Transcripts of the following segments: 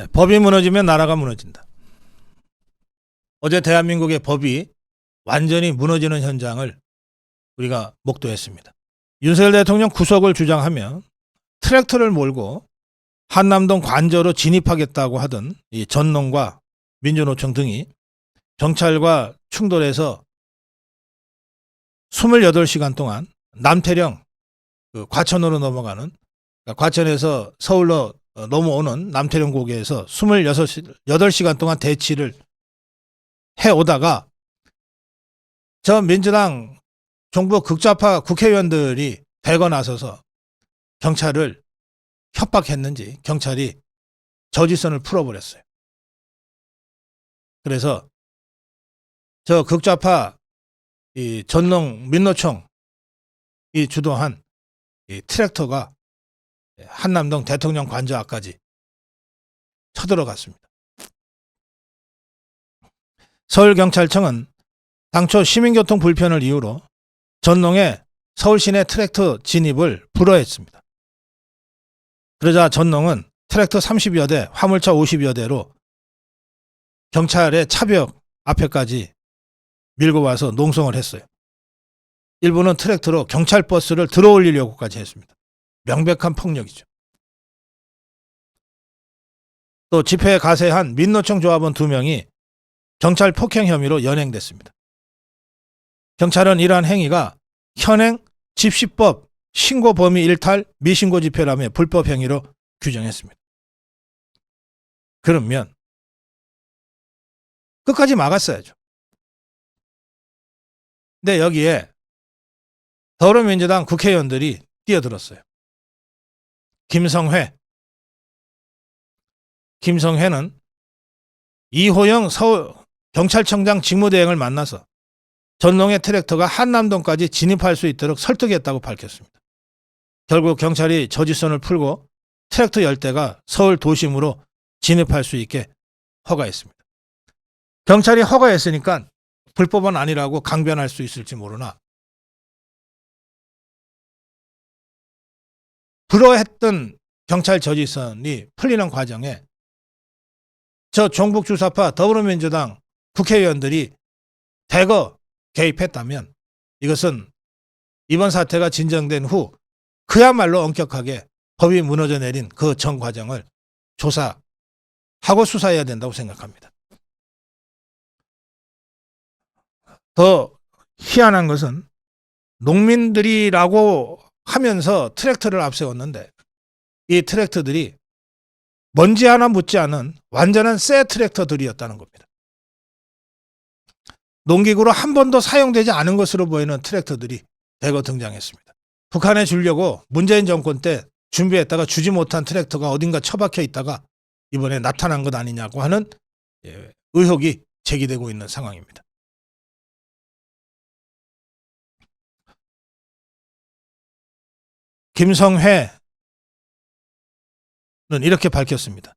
법이 무너지면 나라가 무너진다. 어제 대한민국의 법이 완전히 무너지는 현장을 우리가 목도했습니다. 윤석열 대통령 구속을 주장하며 트랙터를 몰고 한남동 관저로 진입하겠다고 하던 이 전농과 민주노총 등이 경찰과 충돌해서 28시간 동안 남태령 과천으로 넘어가는, 그러니까 과천에서 서울로 넘어오는 남태령 고개에서 28시간 동안 대치를 해오다가 저 민주당 정부 극좌파 국회의원들이 대거 나서서 경찰을 협박했는지 경찰이 저지선을 풀어버렸어요. 그래서 저 극좌파 이 전농 민노총이 주도한 이 트랙터가 한남동 대통령 관저 앞까지 쳐들어갔습니다. 서울경찰청은 당초 시민교통 불편을 이유로 전농에 서울시내 트랙터 진입을 불허했습니다. 그러자 전농은 트랙터 30여 대, 화물차 50여 대로 경찰의 차벽 앞에까지 밀고 와서 농성을 했어요. 일부는 트랙터로 경찰 버스를 들어올리려고까지 했습니다. 명백한 폭력이죠. 또 집회에 가세한 민노총 조합원 2명이 경찰 폭행 혐의로 연행됐습니다. 경찰은 이러한 행위가 현행 집시법 신고 범위 일탈 미신고 집회라며 불법 행위로 규정했습니다. 그러면 끝까지 막았어야죠. 근데 여기에 더불어민주당 국회의원들이 뛰어들었어요. 김성회는 이호영 서울 경찰청장 직무대행을 만나서 전농의 트랙터가 한남동까지 진입할 수 있도록 설득했다고 밝혔습니다. 결국 경찰이 저지선을 풀고 트랙터 10대가 서울 도심으로 진입할 수 있게 허가했습니다. 경찰이 허가했으니까 불법은 아니라고 강변할 수 있을지 모르나 불허했던 경찰 저지선이 풀리는 과정에 저 종북주사파 더불어민주당 국회의원들이 대거 개입했다면 이것은 이번 사태가 진정된 후 그야말로 엄격하게 법이 무너져 내린 그 전 과정을 조사하고 수사해야 된다고 생각합니다. 더 희한한 것은 농민들이라고 하면서 트랙터를 앞세웠는데 이 트랙터들이 먼지 하나 묻지 않은 완전한 새 트랙터들이었다는 겁니다. 농기구로 한 번도 사용되지 않은 것으로 보이는 트랙터들이 대거 등장했습니다. 북한에 주려고 문재인 정권 때 준비했다가 주지 못한 트랙터가 어딘가 처박혀 있다가 이번에 나타난 것 아니냐고 하는 의혹이 제기되고 있는 상황입니다. 김성회는 이렇게 밝혔습니다.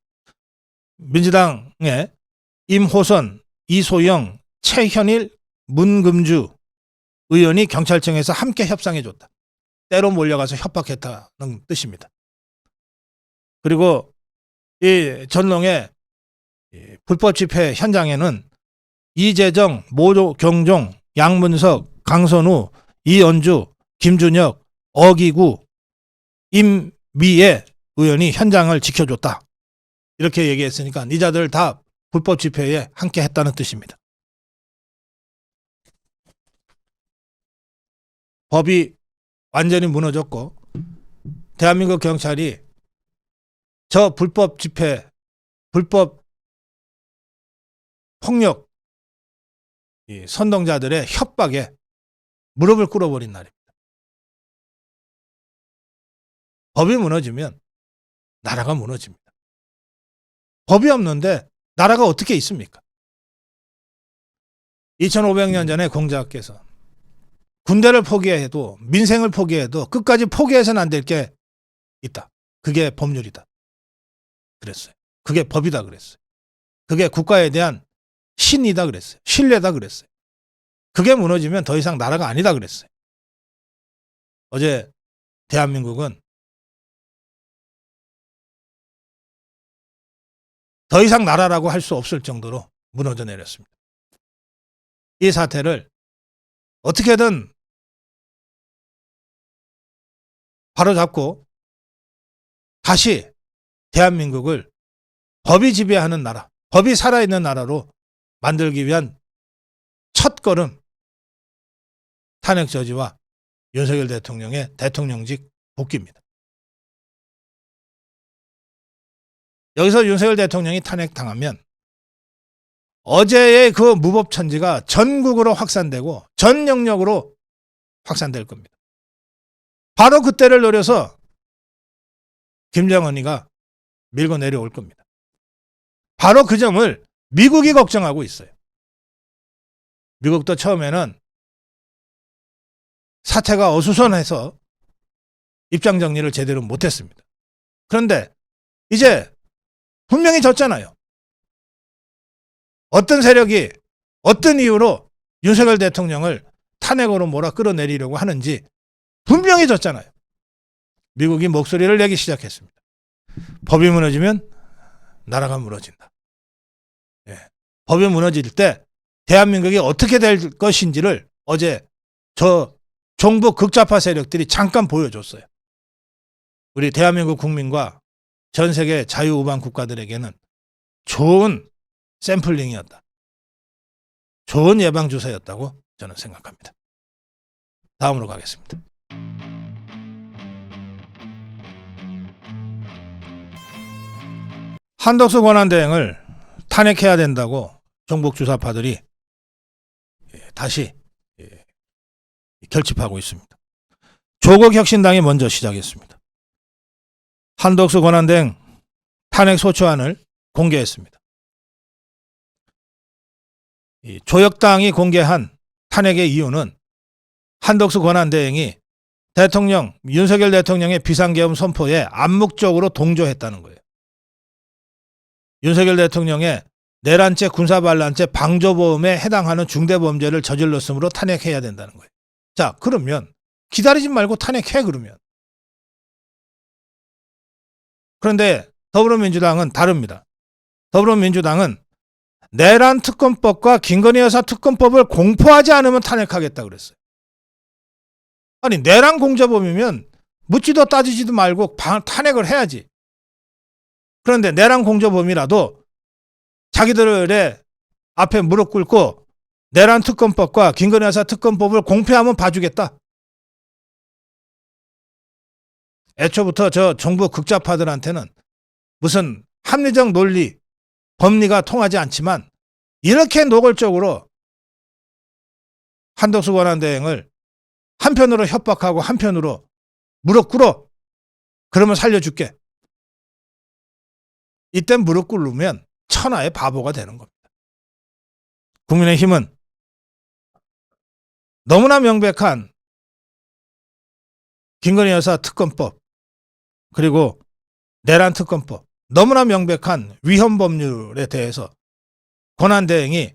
민주당의 임호선, 이소영, 최현일, 문금주 의원이 경찰청에서 함께 협상해줬다. 때로 몰려가서 협박했다는 뜻입니다. 그리고 이 전농의 불법 집회 현장에는 이재정, 모경종, 양문석, 강선우, 이연주, 김준혁, 어기구, 임미애 의원이 현장을 지켜줬다. 이렇게 얘기했으니까 이 자들 다 불법 집회에 함께 했다는 뜻입니다. 법이 완전히 무너졌고 대한민국 경찰이 저 불법 집회, 불법 폭력 선동자들의 협박에 무릎을 꿇어버린 날입니다. 법이 무너지면 나라가 무너집니다. 법이 없는데 나라가 어떻게 있습니까? 2500년 전에 공자께서 군대를 포기해도 민생을 포기해도 끝까지 포기해서는 안 될 게 있다. 그게 법률이다. 그랬어요. 그게 법이다 그랬어요. 그게 국가에 대한 신이다 그랬어요. 신뢰다 그랬어요. 그게 무너지면 더 이상 나라가 아니다 그랬어요. 어제 대한민국은 더 이상 나라라고 할 수 없을 정도로 무너져 내렸습니다. 이 사태를 어떻게든 바로잡고 다시 대한민국을 법이 지배하는 나라, 법이 살아있는 나라로 만들기 위한 첫걸음, 탄핵 저지와 윤석열 대통령의 대통령직 복귀입니다. 여기서 윤석열 대통령이 탄핵당하면 어제의 그 무법천지가 전국으로 확산되고 전 영역으로 확산될 겁니다. 바로 그때를 노려서 김정은이가 밀고 내려올 겁니다. 바로 그 점을 미국이 걱정하고 있어요. 미국도 처음에는 사태가 어수선해서 입장 정리를 제대로 못했습니다. 그런데 이제 분명히 졌잖아요. 어떤 세력이 어떤 이유로 윤석열 대통령을 탄핵으로 몰아 끌어내리려고 하는지 분명히 졌잖아요. 미국이 목소리를 내기 시작했습니다. 법이 무너지면 나라가 무너진다. 예. 법이 무너질 때 대한민국이 어떻게 될 것인지를 어제 저 종북 극좌파 세력들이 잠깐 보여줬어요. 우리 대한민국 국민과 전 세계 자유우방 국가들에게는 좋은 샘플링이었다. 좋은 예방주사였다고 저는 생각합니다. 다음으로 가겠습니다. 한덕수 권한대행을 탄핵해야 된다고 종북 주사파들이 다시 결집하고 있습니다. 조국혁신당이 먼저 시작했습니다. 한덕수 권한대행 탄핵 소추안을 공개했습니다. 조혁당이 공개한 탄핵의 이유는 한덕수 권한대행이 윤석열 대통령의 비상계엄 선포에 암묵적으로 동조했다는 거예요. 윤석열 대통령의 내란죄, 군사반란죄, 방조보험에 해당하는 중대범죄를 저질렀으므로 탄핵해야 된다는 거예요. 자, 그러면 기다리지 말고 탄핵해 그러면. 그런데 더불어민주당은 다릅니다. 더불어민주당은 내란 특검법과 김건희 여사 특검법을 공포하지 않으면 탄핵하겠다 그랬어요. 아니, 내란 공조범이면 묻지도 따지지도 말고 탄핵을 해야지. 그런데 내란 공조범이라도 자기들의 앞에 무릎 꿇고 내란 특검법과 김건희 여사 특검법을 공표하면 봐주겠다. 애초부터 저 정부 극좌파들한테는 무슨 합리적 논리, 법리가 통하지 않지만 이렇게 노골적으로 한덕수 권한대행을 한편으로 협박하고 한편으로 무릎 꿇어. 그러면 살려줄게. 이때 무릎 꿇으면 천하의 바보가 되는 겁니다. 국민의힘은 너무나 명백한 김건희 여사 특검법 그리고 내란 특검법 너무나 명백한 위헌 법률에 대해서 권한대행이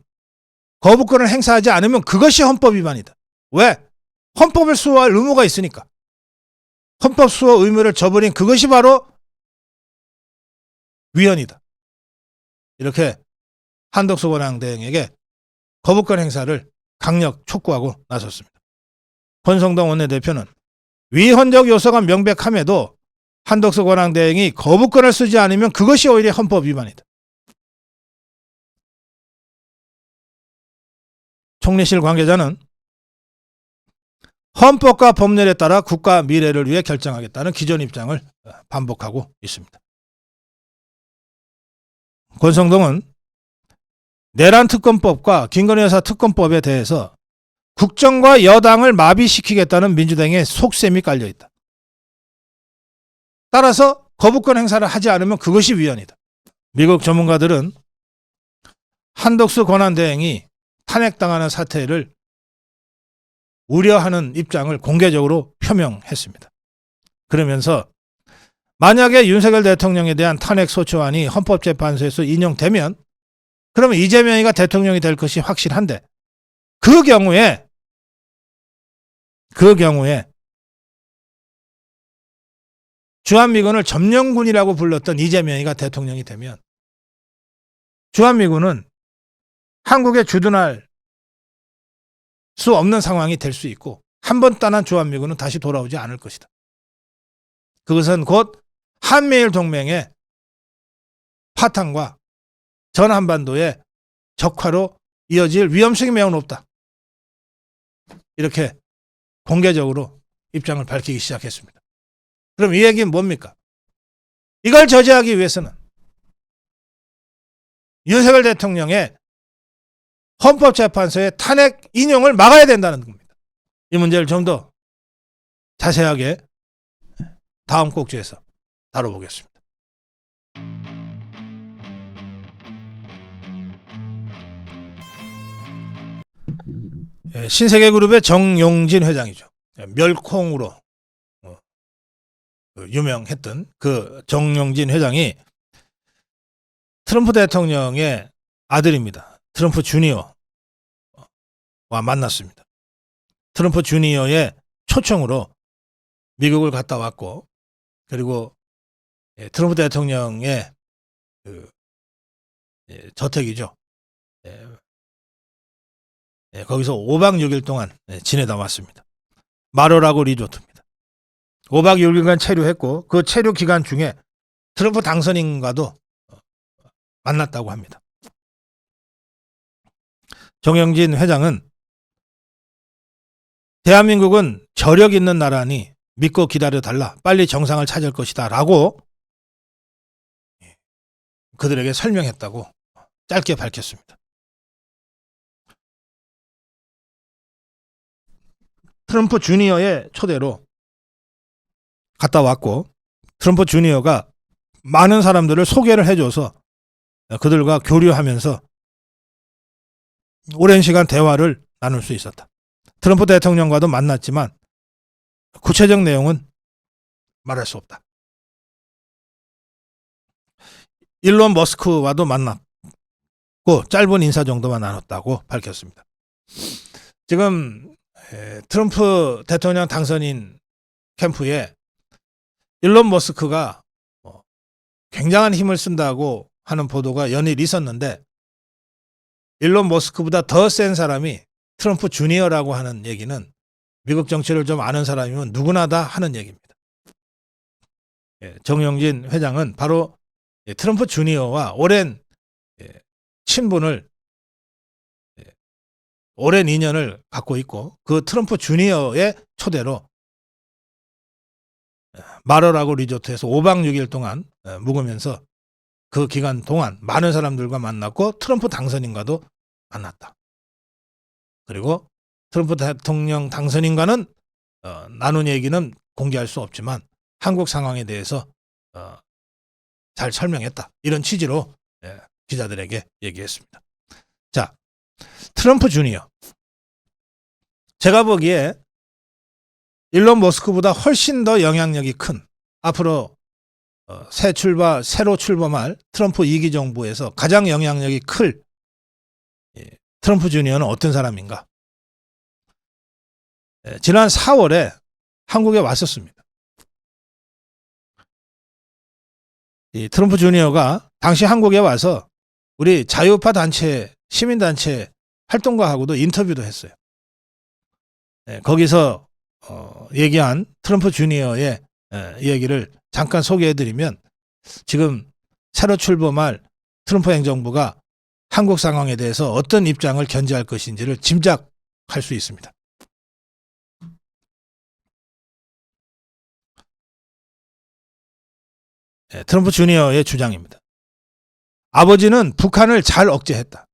거부권을 행사하지 않으면 그것이 헌법 위반이다. 왜? 헌법을 수호할 의무가 있으니까. 헌법 수호 의무를 저버린 그것이 바로 위헌이다. 이렇게 한덕수 권한대행에게 거부권 행사를 강력 촉구하고 나섰습니다. 권성동 원내대표는 위헌적 요소가 명백함에도 한덕수 권한대행이 거부권을 쓰지 않으면 그것이 오히려 헌법 위반이다. 총리실 관계자는 헌법과 법률에 따라 국가 미래를 위해 결정하겠다는 기존 입장을 반복하고 있습니다. 권성동은 내란 특검법과 김건희 여사 특검법에 대해서 국정과 여당을 마비시키겠다는 민주당의 속셈이 깔려있다. 따라서 거부권 행사를 하지 않으면 그것이 위헌이다. 미국 전문가들은 한덕수 권한대행이 탄핵당하는 사태를 우려하는 입장을 공개적으로 표명했습니다. 그러면서 만약에 윤석열 대통령에 대한 탄핵 소추안이 헌법재판소에서 인용되면 그러면 이재명이가 대통령이 될 것이 확실한데 그 경우에 주한미군을 점령군이라고 불렀던 이재명이가 대통령이 되면 주한미군은 한국에 주둔할 수 없는 상황이 될 수 있고 한 번 떠난 주한미군은 다시 돌아오지 않을 것이다. 그것은 곧 한미일 동맹의 파탄과 전 한반도의 적화로 이어질 위험성이 매우 높다. 이렇게 공개적으로 입장을 밝히기 시작했습니다. 그럼 이 얘기는 뭡니까? 이걸 저지하기 위해서는 윤석열 대통령의 헌법재판소의 탄핵 인용을 막아야 된다는 겁니다. 이 문제를 좀 더 자세하게 다음 꼭지에서 다뤄보겠습니다. 신세계그룹의 정용진 회장이죠. 멸콩으로 유명했던 그 정용진 회장이 트럼프 대통령의 아들입니다. 트럼프 주니어와 만났습니다. 트럼프 주니어의 초청으로 미국을 갔다 왔고, 그리고 트럼프 대통령의 그 저택이죠. 거기서 5박 6일 동안 지내다 왔습니다. 마로라고 리조트입니다. 5박 6일간 체류했고 그 체류 기간 중에 트럼프 당선인과도 만났다고 합니다. 정영진 회장은 대한민국은 저력 있는 나라니 믿고 기다려달라. 빨리 정상을 찾을 것이다. 라고 그들에게 설명했다고 짧게 밝혔습니다. 트럼프 주니어의 초대로 갔다 왔고 트럼프 주니어가 많은 사람들을 소개를 해줘서 그들과 교류하면서 오랜 시간 대화를 나눌 수 있었다. 트럼프 대통령과도 만났지만 구체적 내용은 말할 수 없다. 일론 머스크와도 만났고 짧은 인사 정도만 나눴다고 밝혔습니다. 지금 트럼프 대통령 당선인 캠프에 일론 머스크가 굉장한 힘을 쓴다고 하는 보도가 연일 있었는데 일론 머스크보다 더 센 사람이 트럼프 주니어라고 하는 얘기는 미국 정치를 좀 아는 사람이면 누구나 다 하는 얘기입니다. 정영진 회장은 바로 트럼프 주니어와 오랜 친분을 오랜 인연을 갖고 있고 그 트럼프 주니어의 초대로 마러라고 리조트에서 5박 6일 동안 묵으면서 그 기간 동안 많은 사람들과 만났고 트럼프 당선인과도 만났다. 그리고 트럼프 대통령 당선인과는 나눈 얘기는 공개할 수 없지만 한국 상황에 대해서 잘 설명했다. 이런 취지로 기자들에게 얘기했습니다. 자, 트럼프 주니어. 제가 보기에 일론 머스크보다 훨씬 더 영향력이 큰 앞으로 새로 출범할 트럼프 2기 정부에서 가장 영향력이 클 트럼프 주니어는 어떤 사람인가? 지난 4월에 한국에 왔었습니다. 이 트럼프 주니어가 당시 한국에 와서 우리 자유파 단체, 시민단체 활동가하고도 인터뷰도 했어요. 거기서 얘기한 트럼프 주니어의 얘기를 잠깐 소개해드리면 지금 새로 출범할 트럼프 행정부가 한국 상황에 대해서 어떤 입장을 견지할 것인지를 짐작할 수 있습니다. 트럼프 주니어의 주장입니다. 아버지는 북한을 잘 억제했다.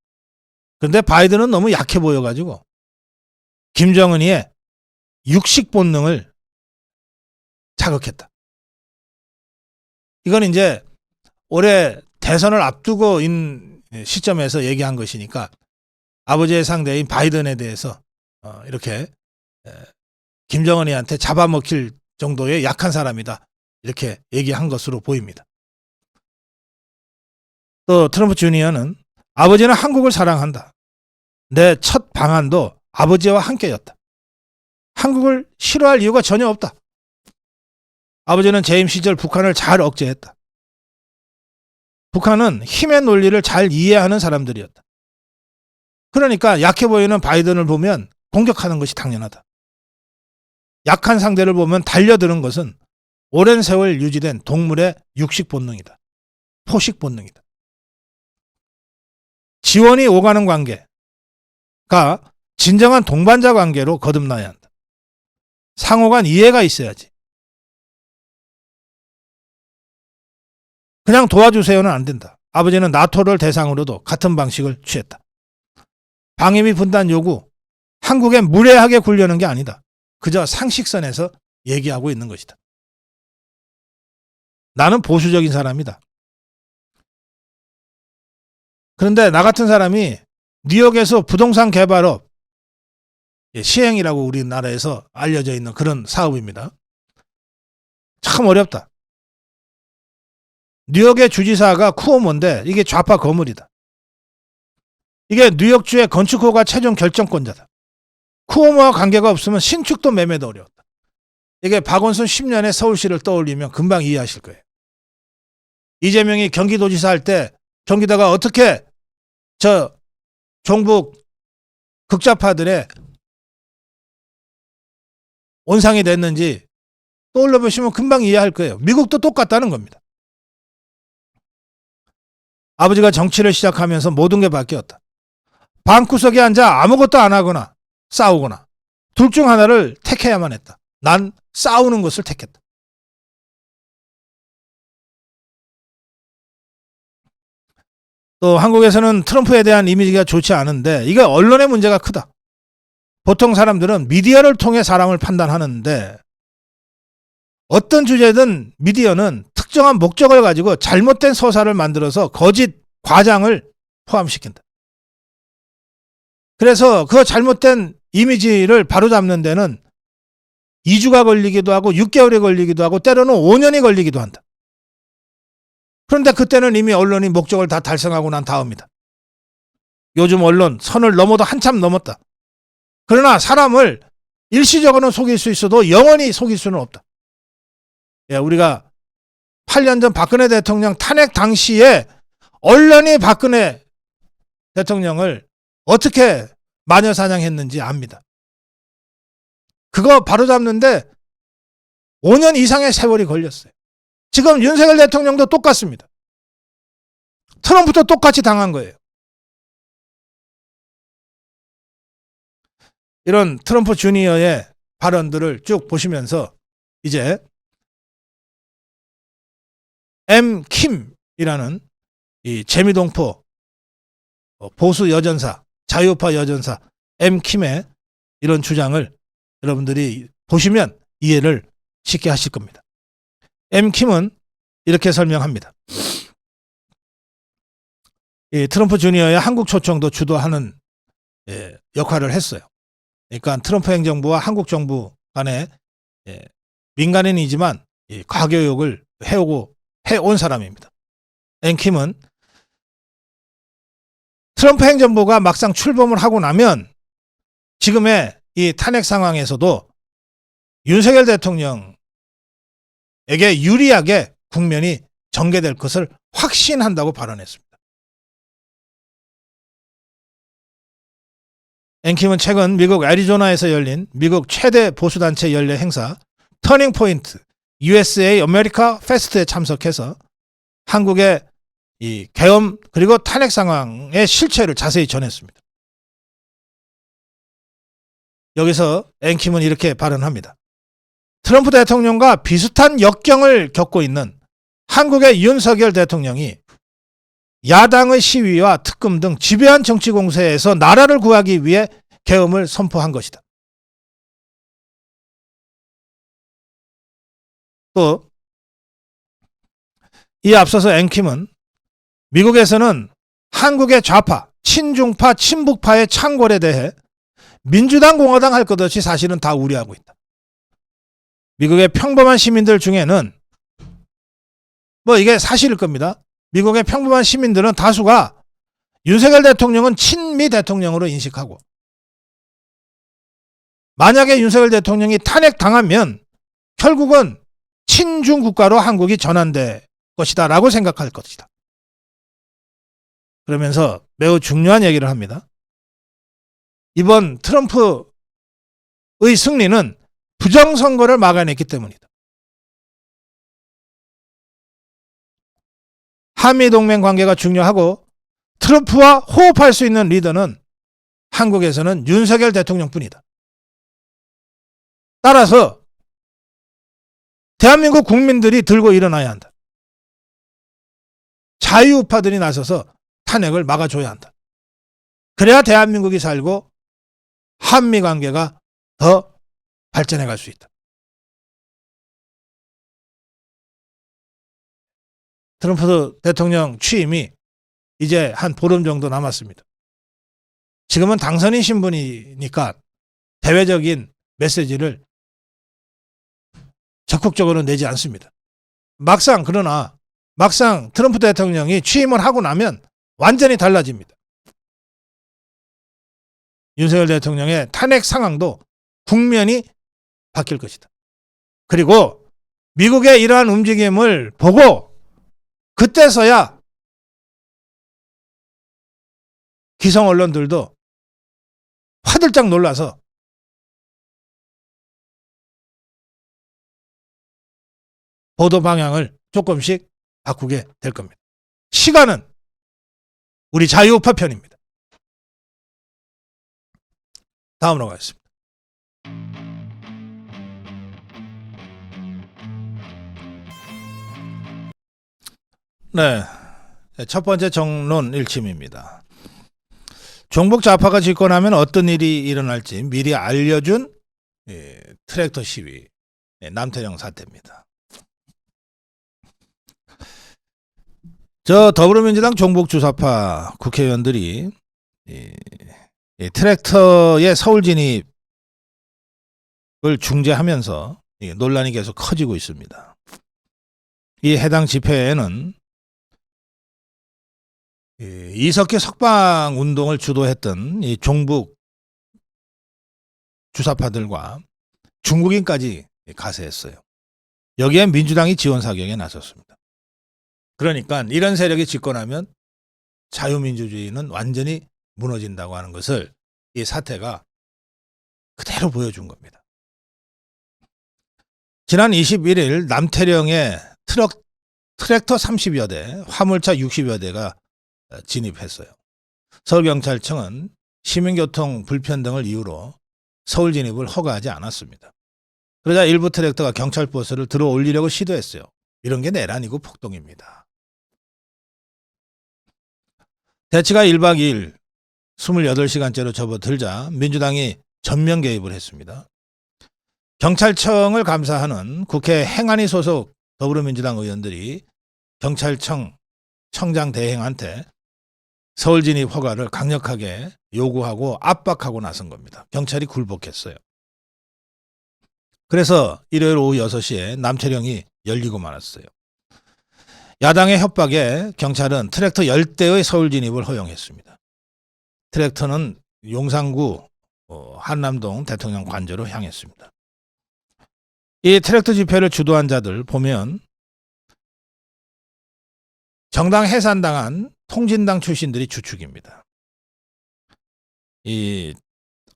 그런데 바이든은 너무 약해 보여가지고 김정은이의 육식 본능을 자극했다. 이건 이제 올해 대선을 앞두고 있는 시점에서 얘기한 것이니까 아버지의 상대인 바이든에 대해서 이렇게 김정은이한테 잡아먹힐 정도의 약한 사람이다. 이렇게 얘기한 것으로 보입니다. 또 트럼프 주니어는 아버지는 한국을 사랑한다. 내 첫 방한도 아버지와 함께였다. 한국을 싫어할 이유가 전혀 없다. 아버지는 재임 시절 북한을 잘 억제했다. 북한은 힘의 논리를 잘 이해하는 사람들이었다. 그러니까 약해 보이는 바이든을 보면 공격하는 것이 당연하다. 약한 상대를 보면 달려드는 것은 오랜 세월 유지된 동물의 육식 본능이다. 포식 본능이다. 지원이 오가는 관계가 진정한 동반자 관계로 거듭나야 한다. 상호간 이해가 있어야지. 그냥 도와주세요는 안 된다. 아버지는 나토를 대상으로도 같은 방식을 취했다. 방위비 분담 요구, 한국에 무례하게 굴려는 게 아니다. 그저 상식선에서 얘기하고 있는 것이다. 나는 보수적인 사람이다. 그런데 나 같은 사람이 뉴욕에서 부동산 개발업 시행이라고 우리나라에서 알려져 있는 그런 사업입니다. 참 어렵다. 뉴욕의 주지사가 쿠오모인데 이게 좌파 거물이다. 이게 뉴욕주의 건축허가 최종 결정권자다. 쿠오모와 관계가 없으면 신축도 매매도 어려웠다. 이게 박원순 10년의 서울시를 떠올리면 금방 이해하실 거예요. 이재명이 경기도지사 할 때 경기도가 어떻게 저 종북 극좌파들의 온상이 됐는지 떠올려 보시면 금방 이해할 거예요. 미국도 똑같다는 겁니다. 아버지가 정치를 시작하면서 모든 게 바뀌었다. 방구석에 앉아 아무것도 안 하거나 싸우거나 둘 중 하나를 택해야만 했다. 난 싸우는 것을 택했다. 또 한국에서는 트럼프에 대한 이미지가 좋지 않은데 이게 언론의 문제가 크다. 보통 사람들은 미디어를 통해 사람을 판단하는데 어떤 주제든 미디어는 특정한 목적을 가지고 잘못된 서사를 만들어서 거짓 과장을 포함시킨다. 그래서 그 잘못된 이미지를 바로잡는 데는 2주가 걸리기도 하고 6개월이 걸리기도 하고 때로는 5년이 걸리기도 한다. 그런데 그때는 이미 언론이 목적을 다 달성하고 난 다음이다. 요즘 언론 선을 넘어도 한참 넘었다. 그러나 사람을 일시적으로는 속일 수 있어도 영원히 속일 수는 없다. 우리가 8년 전 박근혜 대통령 탄핵 당시에 언론이 박근혜 대통령을 어떻게 마녀사냥했는지 압니다. 그거 바로잡는데 5년 이상의 세월이 걸렸어요. 지금 윤석열 대통령도 똑같습니다. 트럼프도 똑같이 당한 거예요. 이런 트럼프 주니어의 발언들을 쭉 보시면서 이제 킴이라는 이 재미동포 보수 여전사, 자유파 여전사 킴의 이런 주장을 여러분들이 보시면 이해를 쉽게 하실 겁니다. 킴은 이렇게 설명합니다. 이 트럼프 주니어의 한국 초청도 주도하는 역할을 했어요. 그러니까 트럼프 행정부와 한국 정부 간에 민간인이지만 과교육을 해온 사람입니다. 킴은 트럼프 행정부가 막상 출범을 하고 나면 지금의 이 탄핵 상황에서도 윤석열 대통령에게 유리하게 국면이 전개될 것을 확신한다고 발언했습니다. 킴은 최근 미국 애리조나에서 열린 미국 최대 보수단체 연례 행사 터닝 포인트 USA 아메리카 페스트에 참석해서 한국의 이 계엄 그리고 탄핵 상황의 실체를 자세히 전했습니다. 여기서 킴은 이렇게 발언합니다. 트럼프 대통령과 비슷한 역경을 겪고 있는 한국의 윤석열 대통령이 야당의 시위와 특검 등 지배한 정치 공세에서 나라를 구하기 위해 계엄을 선포한 것이다. 또 이 앞서서 킴은 미국에서는 한국의 좌파, 친중파, 친북파의 창궐에 대해 민주당, 공화당 할 것 없이 사실은 다 우려하고 있다. 미국의 평범한 시민들 중에는 이게 사실일 겁니다. 미국의 평범한 시민들은 다수가 윤석열 대통령은 친미 대통령으로 인식하고 만약에 윤석열 대통령이 탄핵당하면 결국은 친중 국가로 한국이 전환될 것이다 라고 생각할 것이다. 그러면서 매우 중요한 얘기를 합니다. 이번 트럼프의 승리는 부정선거를 막아냈기 때문이다. 한미동맹 관계가 중요하고 트럼프와 호흡할 수 있는 리더는 한국에서는 윤석열 대통령뿐이다. 따라서 대한민국 국민들이 들고 일어나야 한다. 자유우파들이 나서서 탄핵을 막아줘야 한다. 그래야 대한민국이 살고 한미관계가 더 발전해 갈 수 있다. 트럼프 대통령 취임이 이제 한 보름 정도 남았습니다. 지금은 당선인 신분이니까 대외적인 메시지를 적극적으로 내지 않습니다. 그러나 막상 트럼프 대통령이 취임을 하고 나면 완전히 달라집니다. 윤석열 대통령의 탄핵 상황도 국면이 바뀔 것이다. 그리고 미국의 이러한 움직임을 보고 그때서야 기성 언론들도 화들짝 놀라서 보도 방향을 조금씩 바꾸게 될 겁니다. 시간은 우리 자유우파 편입니다. 다음으로 가겠습니다. 네, 첫 번째 정론 일침입니다. 종북 좌파가 집권하면 어떤 일이 일어날지 미리 알려준 트랙터 시위, 남태령 사태입니다. 더불어민주당 종북 주사파 국회의원들이 트랙터의 서울 진입을 중재하면서 논란이 계속 커지고 있습니다. 이 해당 집회에는 이석기 석방 운동을 주도했던 이 종북 주사파들과 중국인까지 가세했어요. 여기에 민주당이 지원 사격에 나섰습니다. 그러니까 이런 세력이 집권하면 자유민주주의는 완전히 무너진다고 하는 것을 이 사태가 그대로 보여준 겁니다. 지난 21일 남태령에 트랙터 30여 대, 화물차 60여 대가 진입했어요. 서울경찰청은 시민교통 불편등을 이유로 서울 진입을 허가하지 않았습니다. 그러자 일부 트랙터가 경찰버스를 들어 올리려고 시도했어요. 이런 게 내란이고 폭동입니다. 대치가 1박 2일 28시간째로 접어들자 민주당이 전면 개입을 했습니다. 경찰청을 감사하는 국회 행안위 소속 더불어민주당 의원들이 경찰청 청장 대행한테 서울 진입 허가를 강력하게 요구하고 압박하고 나선 겁니다. 경찰이 굴복했어요. 그래서 일요일 오후 6시에 남태령이 열리고 말았어요. 야당의 협박에 경찰은 트랙터 10대의 서울 진입을 허용했습니다. 트랙터는 용산구 한남동 대통령 관저로 향했습니다. 이 트랙터 집회를 주도한 자들 보면 정당 해산당한 통진당 출신들이 주축입니다. 이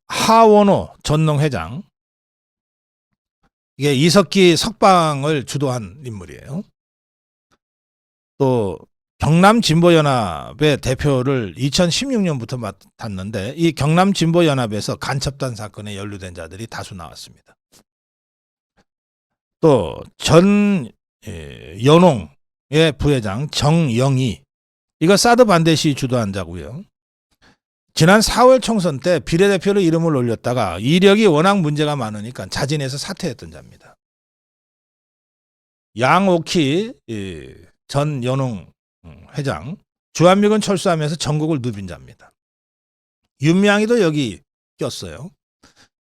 하원호 전농회장, 이게 이석기 석방을 주도한 인물이에요. 또 경남진보연합의 대표를 2016년부터 맡았는데 이 경남진보연합에서 간첩단 사건에 연루된 자들이 다수 나왔습니다. 또 전 연홍의 부회장 정영희, 이거 사드 반대 시 주도한 자고요. 지난 4월 총선 때 비례대표로 이름을 올렸다가 이력이 워낙 문제가 많으니까 자진해서 사퇴했던 자입니다. 양옥희 전 연홍 회장, 주한미군 철수하면서 전국을 누빈 자입니다. 윤미향이도 여기 꼈어요.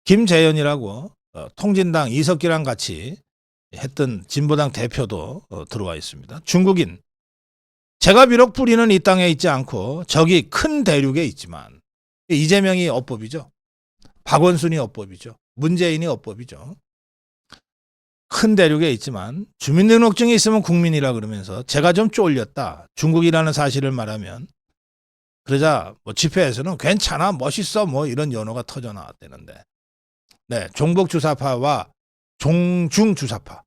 김재현이라고 통진당 이석기랑 같이 했던 진보당 대표도 들어와 있습니다. 중국인, 제가 비록 뿌리는 이 땅에 있지 않고 저기 큰 대륙에 있지만 이재명이 어법이죠. 박원순이 어법이죠. 문재인이 어법이죠. 큰 대륙에 있지만 주민등록증이 있으면 국민이라 그러면서 제가 좀 쫄렸다, 중국이라는 사실을 말하면 그러자 뭐 집회에서는 괜찮아, 멋있어, 뭐 이런 연호가 터져 나왔다는데, 네, 종북주사파와 종중주사파들이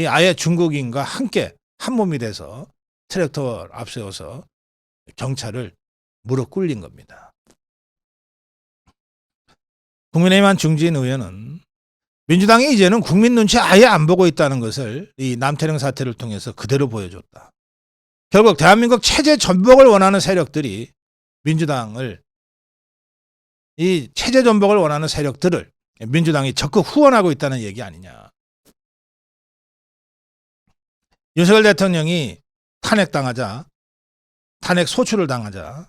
아예 중국인과 함께 한 몸이 돼서 트랙터를 앞세워서 경찰을 무릎 꿇린 겁니다. 국민의힘 한 중진 의원은 민주당이 이제는 국민 눈치 아예 안 보고 있다는 것을 이 남태령 사태를 통해서 그대로 보여줬다. 결국 대한민국 체제 전복을 원하는 세력들이 민주당을, 이 체제 전복을 원하는 세력들을 민주당이 적극 후원하고 있다는 얘기 아니냐. 윤석열 대통령이 탄핵당하자, 탄핵 소추를 당하자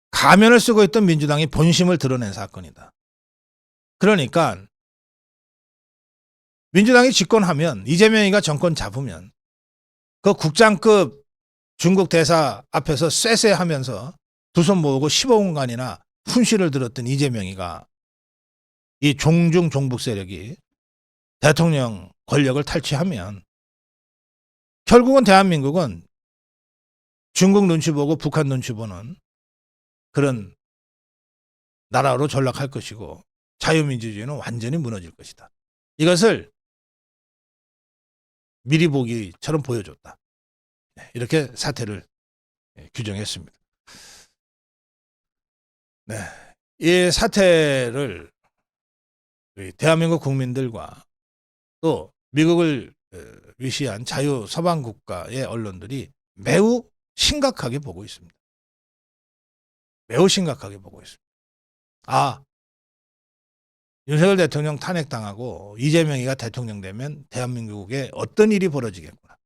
가면을 쓰고 있던 민주당이 본심을 드러낸 사건이다. 그러니까 민주당이 집권하면, 이재명이가 정권 잡으면 그 국장급 중국 대사 앞에서 쎄쎄하면서 두 손 모으고 15분간이나 훈시를 들었던 이재명이가, 이 종중 종북 세력이 대통령 권력을 탈취하면 결국은 대한민국은 중국 눈치 보고 북한 눈치 보는 그런 나라로 전락할 것이고 자유민주주의는 완전히 무너질 것이다. 이것을 미리 보기처럼 보여줬다. 이렇게 사태를 규정했습니다. 네, 이 사태를 대한민국 국민들과 또 미국을 위시한 자유 서방 국가의 언론들이 매우 심각하게 보고 있습니다. 매우 심각하게 보고 있습니다. 아, 윤석열 대통령 탄핵당하고 이재명이가 대통령 되면 대한민국에 어떤 일이 벌어지겠구나.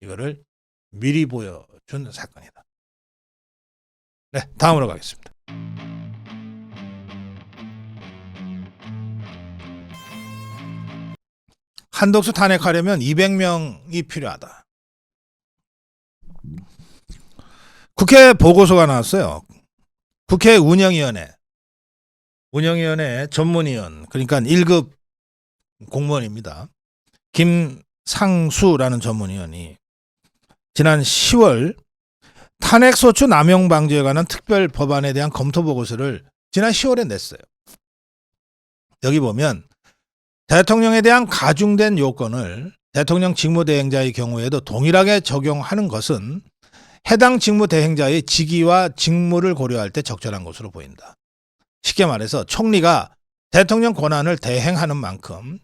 이거를 미리 보여준 사건이다. 네, 다음으로 가겠습니다. 한덕수 탄핵하려면 200명이 필요하다. 국회 보고서가 나왔어요. 국회 운영위원회 전문위원, 그러니까 1급 공무원입니다. 김상수라는 전문위원이 지난 10월 탄핵소추 남용 방지에 관한 특별 법안에 대한 검토 보고서를 지난 10월에 냈어요. 여기 보면 대통령에 대한 가중된 요건을 대통령 직무대행자의 경우에도 동일하게 적용하는 것은 해당 직무대행자의 직위와 직무를 고려할 때 적절한 것으로 보인다. 쉽게 말해서 총리가 대통령 권한을 대행하는 만큼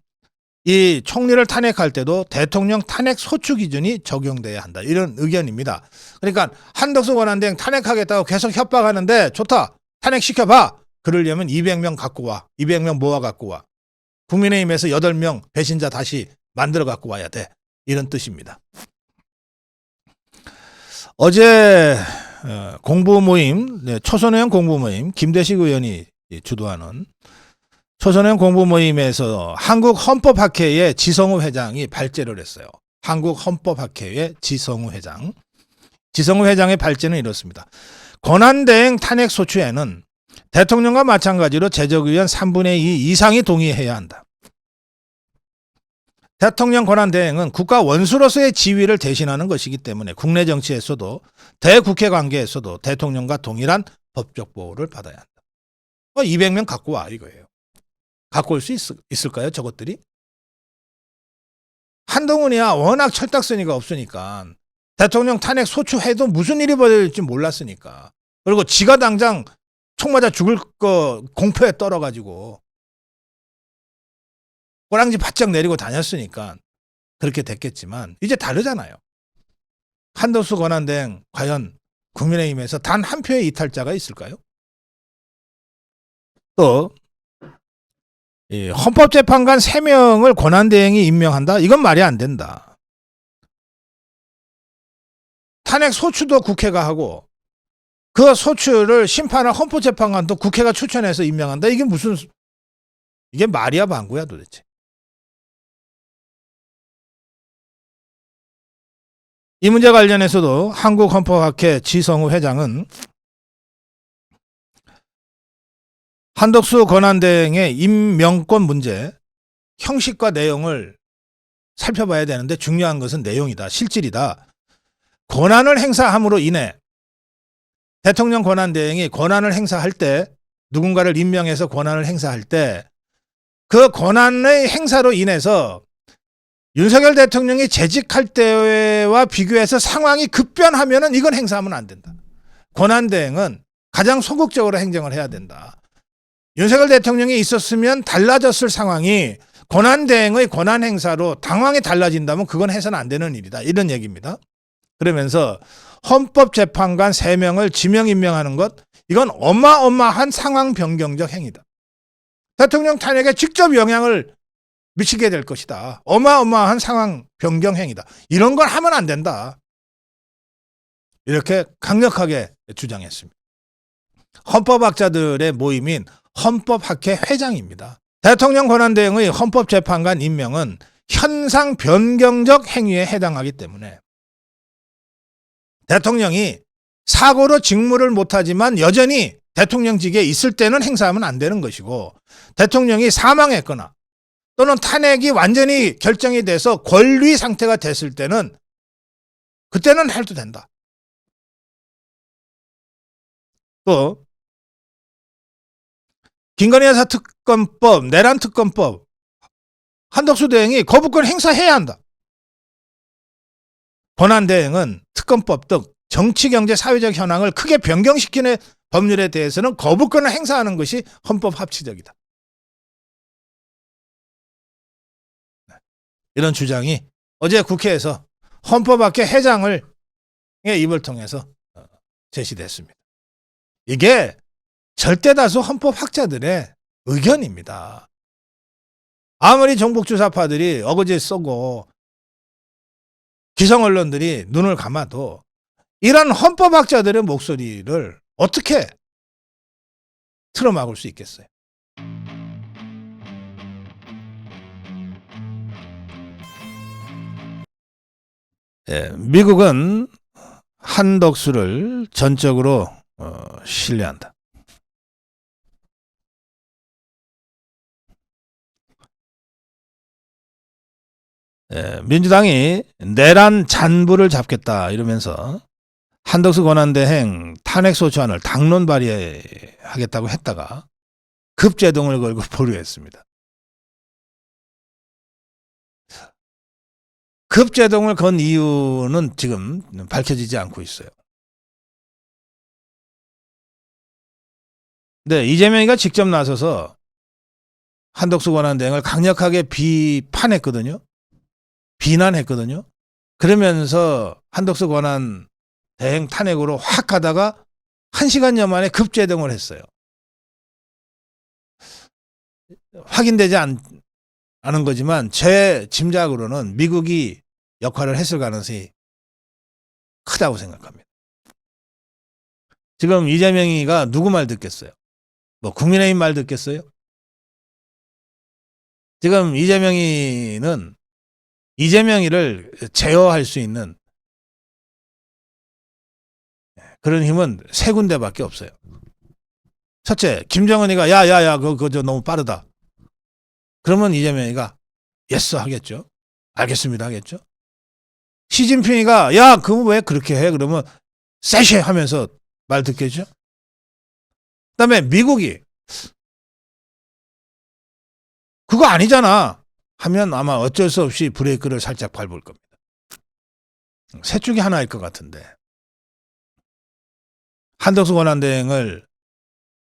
이 총리를 탄핵할 때도 대통령 탄핵 소추 기준이 적용돼야 한다. 이런 의견입니다. 그러니까 한덕수 권한대행 탄핵하겠다고 계속 협박하는데 좋다, 탄핵시켜봐. 그러려면 200명 갖고 와. 200명 모아 갖고 와. 국민의힘에서 8명 배신자 다시 만들어 갖고 와야 돼. 이런 뜻입니다. 어제 공부 모임, 초선의원 공부 모임, 김대식 의원이 주도하는 초선의원 공부 모임에서 한국헌법학회의 지성우 회장이 발제를 했어요. 한국헌법학회의 지성우 회장. 지성우 회장의 발제는 이렇습니다. 권한대행 탄핵소추에는 대통령과 마찬가지로 제적의원 3분의 2 이상이 동의해야 한다. 대통령 권한대행은 국가 원수로서의 지위를 대신하는 것이기 때문에 국내 정치에서도 대국회 관계에서도 대통령과 동일한 법적 보호를 받아야 한다. 200명 갖고 와 이거예요. 갖고 올 수 있을까요? 저것들이? 한동훈이야 워낙 철딱서니가 없으니까 대통령 탄핵 소추해도 무슨 일이 벌어질지 몰랐으니까. 그리고 지가 당장 총 맞아 죽을 거 공포에 떨어가지고 꼬랑지 바짝 내리고 다녔으니까 그렇게 됐겠지만 이제 다르잖아요. 한덕수 권한대행 과연 국민의힘에서 단 한 표의 이탈자가 있을까요? 또 헌법재판관 3명을 권한대행이 임명한다? 이건 말이 안 된다. 탄핵 소추도 국회가 하고 그 소추를 심판할 헌법재판관도 국회가 추천해서 임명한다? 이게 말이야 방구야 도대체. 이 문제 관련해서도 한국헌법학회 지성우 회장은 한덕수 권한대행의 임명권 문제, 형식과 내용을 살펴봐야 되는데 중요한 것은 내용이다. 실질이다. 권한을 행사함으로 인해 대통령 권한대행이 권한을 행사할 때, 누군가를 임명해서 권한을 행사할 때 그 권한의 행사로 인해서 윤석열 대통령이 재직할 때와 비교해서 상황이 급변하면은 이건 행사하면 안 된다. 권한대행은 가장 소극적으로 행정을 해야 된다. 윤석열 대통령이 있었으면 달라졌을 상황이 권한대행의 권한 행사로 당황이 달라진다면 그건 해서는 안 되는 일이다. 이런 얘기입니다. 그러면서 헌법재판관 3명을 지명 임명하는 것, 이건 어마어마한 상황 변경적 행위다. 대통령 탄핵에 직접 영향을 미치게 될 것이다. 어마어마한 상황 변경 행위다. 이런 걸 하면 안 된다. 이렇게 강력하게 주장했습니다. 헌법학자들의 모임인 헌법학회 회장입니다. 대통령 권한대행의 헌법재판관 임명은 현상 변경적 행위에 해당하기 때문에 대통령이 사고로 직무를 못하지만 여전히 대통령직에 있을 때는 행사하면 안 되는 것이고, 대통령이 사망했거나 또는 탄핵이 완전히 결정이 돼서 권리 상태가 됐을 때는 그때는 해도 된다. 또 김건희 여사 특검법, 내란 특검법, 한덕수 대행이 거부권 행사해야 한다. 권한대행은 특검법 등 정치, 경제, 사회적 현황을 크게 변경시키는 법률에 대해서는 거부권을 행사하는 것이 헌법 합치적이다. 이런 주장이 어제 국회에서 헌법학회 회장의 입을 통해서 제시됐습니다. 이게 절대다수 헌법학자들의 의견입니다. 아무리 정복주사파들이 어거지 쏘고 기성 언론들이 눈을 감아도 이런 헌법학자들의 목소리를 어떻게 틀어막을 수 있겠어요? 미국은 한덕수를 전적으로 신뢰한다. 민주당이 내란 잔부를 잡겠다 이러면서 한덕수 권한대행 탄핵소추안을 당론 발의하겠다고 했다가 급제동을 걸고 보류했습니다. 급제동을 건 이유는 지금 밝혀지지 않고 있어요. 근데 이재명이가 직접 나서서 한덕수 권한대행을 강력하게 비판했거든요. 비난했거든요. 그러면서 한덕수 권한대행 탄핵으로 확 가다가 1시간여 만에 급제동을 했어요. 확인되지 않은 거지만 제 짐작으로는 미국이 역할을 했을 가능성이 크다고 생각합니다. 지금 이재명이가 누구 말 듣겠어요? 뭐 국민의힘 말 듣겠어요? 지금 이재명이는 이재명이를 제어할 수 있는 그런 힘은 3군데밖에 없어요. 첫째, 김정은이가 야야야 그거 너무 빠르다. 그러면 이재명이가 예스 하겠죠. 알겠습니다 하겠죠. 시진핑이가 야 그거 왜 그렇게 해? 그러면 세쉐 하면서 말 듣겠죠. 그다음에 미국이 그거 아니잖아 하면 아마 어쩔 수 없이 브레이크를 살짝 밟을 겁니다. 셋 중에 하나일 것 같은데 한덕수 권한대행을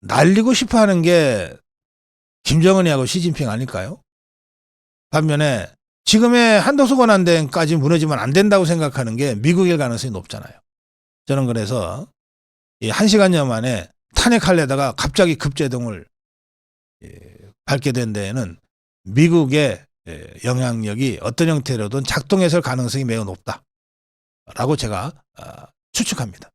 날리고 싶어하는 게 김정은이하고 시진핑 아닐까요? 반면에 지금의 한덕수 권한대행까지 무너지면 안 된다고 생각하는 게 미국일 가능성이 높잖아요. 저는 그래서 이 1시간여 만에 탄핵하려다가 갑자기 급제동을 밟게 된 데에는 미국의 영향력이 어떤 형태로든 작동했을 가능성이 매우 높다라고 제가 추측합니다.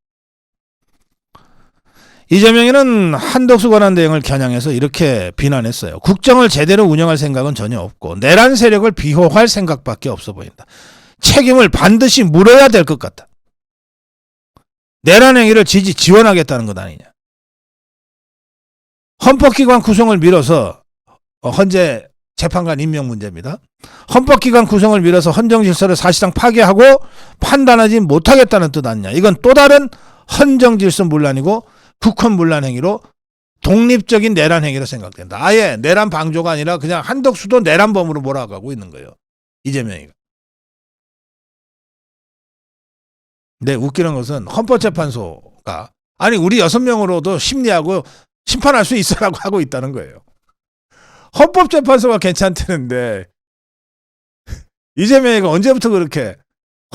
이재명이는 한덕수 권한대행을 겨냥해서 이렇게 비난했어요. 국정을 제대로 운영할 생각은 전혀 없고 내란 세력을 비호할 생각밖에 없어 보인다. 책임을 반드시 물어야 될 것 같다. 내란 행위를 지원하겠다는 것 아니냐. 헌법기관 구성을 미뤄서 헌재 재판관 임명 문제입니다. 헌법기관 구성을 미뤄서 헌정질서를 사실상 파괴하고 판단하지 못하겠다는 뜻 아니냐. 이건 또 다른 헌정질서 문란이고 국헌 문란 행위로 독립적인 내란 행위로 생각된다. 아예 내란 방조가 아니라 그냥 한덕수도 내란범으로 몰아가고 있는 거예요. 이재명이가. 근데 웃기는 것은 헌법재판소가 아니 우리 6명으로도 심리하고 심판할 수 있어라고 하고 있다는 거예요. 헌법재판소가 괜찮다는데 이재명이가 언제부터 그렇게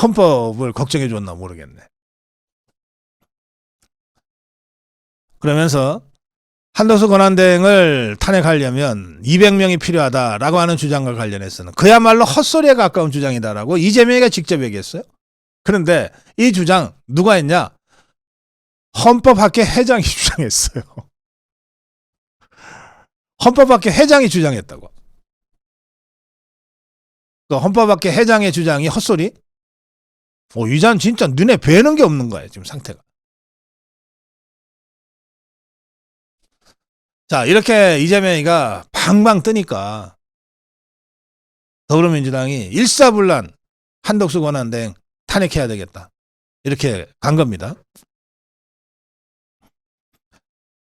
헌법을 걱정해 줬나 모르겠네. 그러면서 한덕수 권한대행을 탄핵하려면 200명이 필요하다라고 하는 주장과 관련해서는 그야말로 헛소리에 가까운 주장이다라고 이재명이가 직접 얘기했어요. 그런데 이 주장 누가 했냐? 헌법학회 회장이 주장했어요. 헌법학회 회장이 주장했다고. 그 헌법학회 회장의 주장이 헛소리? 이 자는 진짜 눈에 뵈는 게 없는 거예요. 지금 상태가. 자, 이렇게 이재명이가 방방 뜨니까 더불어민주당이 일사불란 한덕수 권한대행 탄핵해야 되겠다. 이렇게 간 겁니다.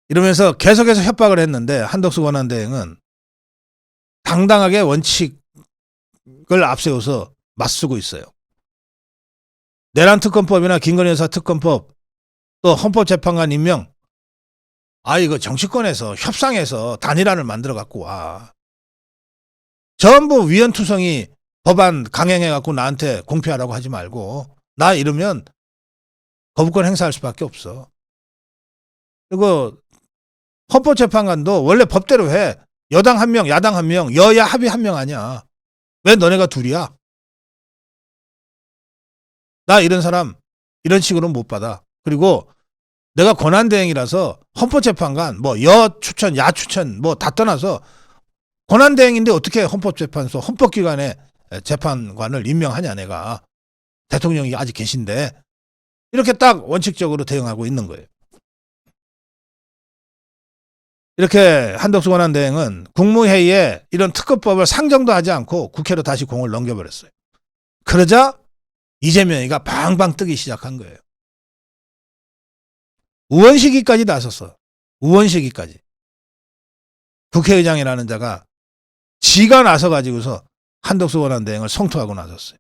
이러면서 계속해서 협박을 했는데 한덕수 권한대행은 당당하게 원칙을 앞세워서 맞서고 있어요. 내란특검법이나 김건희 여사 특검법 또 헌법재판관 임명 이거 정치권에서 협상해서 단일안을 만들어 갖고 와. 전부 위헌투성이 법안 강행해 갖고 나한테 공표하라고 하지 말고 나 이러면 거부권 행사할 수밖에 없어. 그리고 헌법재판관도 원래 법대로 해. 여당 1명, 야당 1명, 여야 합의 1명 아니야. 왜 너네가 둘이야? 나 이런 사람 이런 식으로 못 받아. 그리고 내가 권한대행이라서 헌법재판관 여 추천, 야 추천 다 떠나서 권한대행인데 어떻게 헌법재판소 헌법기관에 재판관을 임명하냐 내가. 대통령이 아직 계신데. 이렇게 딱 원칙적으로 대응하고 있는 거예요. 이렇게 한덕수 권한대행은 국무회의에 이런 특검법을 상정도 하지 않고 국회로 다시 공을 넘겨버렸어요. 그러자 이재명이가 방방 뜨기 시작한 거예요. 우원식이까지 나섰어. 우원식이까지. 국회의장이라는 자가 지가 나서가지고서 한덕수 권한대행을 성토하고 나섰어요.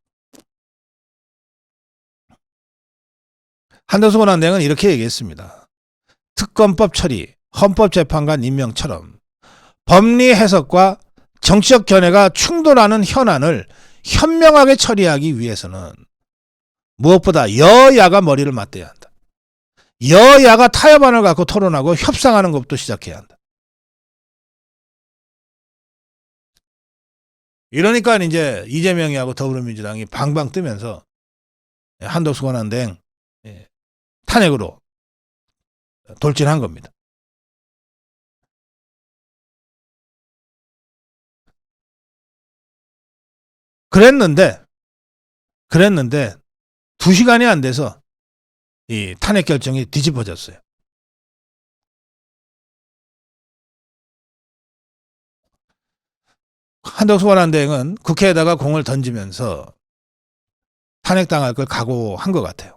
한덕수 권한대행은 이렇게 얘기했습니다. 특검법 처리, 헌법재판관 임명처럼 법리 해석과 정치적 견해가 충돌하는 현안을 현명하게 처리하기 위해서는 무엇보다 여야가 머리를 맞대야 한다. 여야가 타협안을 갖고 토론하고 협상하는 것부터 시작해야 한다. 이러니까 이제 이재명이하고 더불어민주당이 방방 뜨면서 한덕수 권한대행 탄핵으로 돌진한 겁니다. 그랬는데 2시간이 안 돼서 이 탄핵 결정이 뒤집어졌어요. 한덕수 권한대행은 국회에다가 공을 던지면서 탄핵당할 걸 각오한 것 같아요.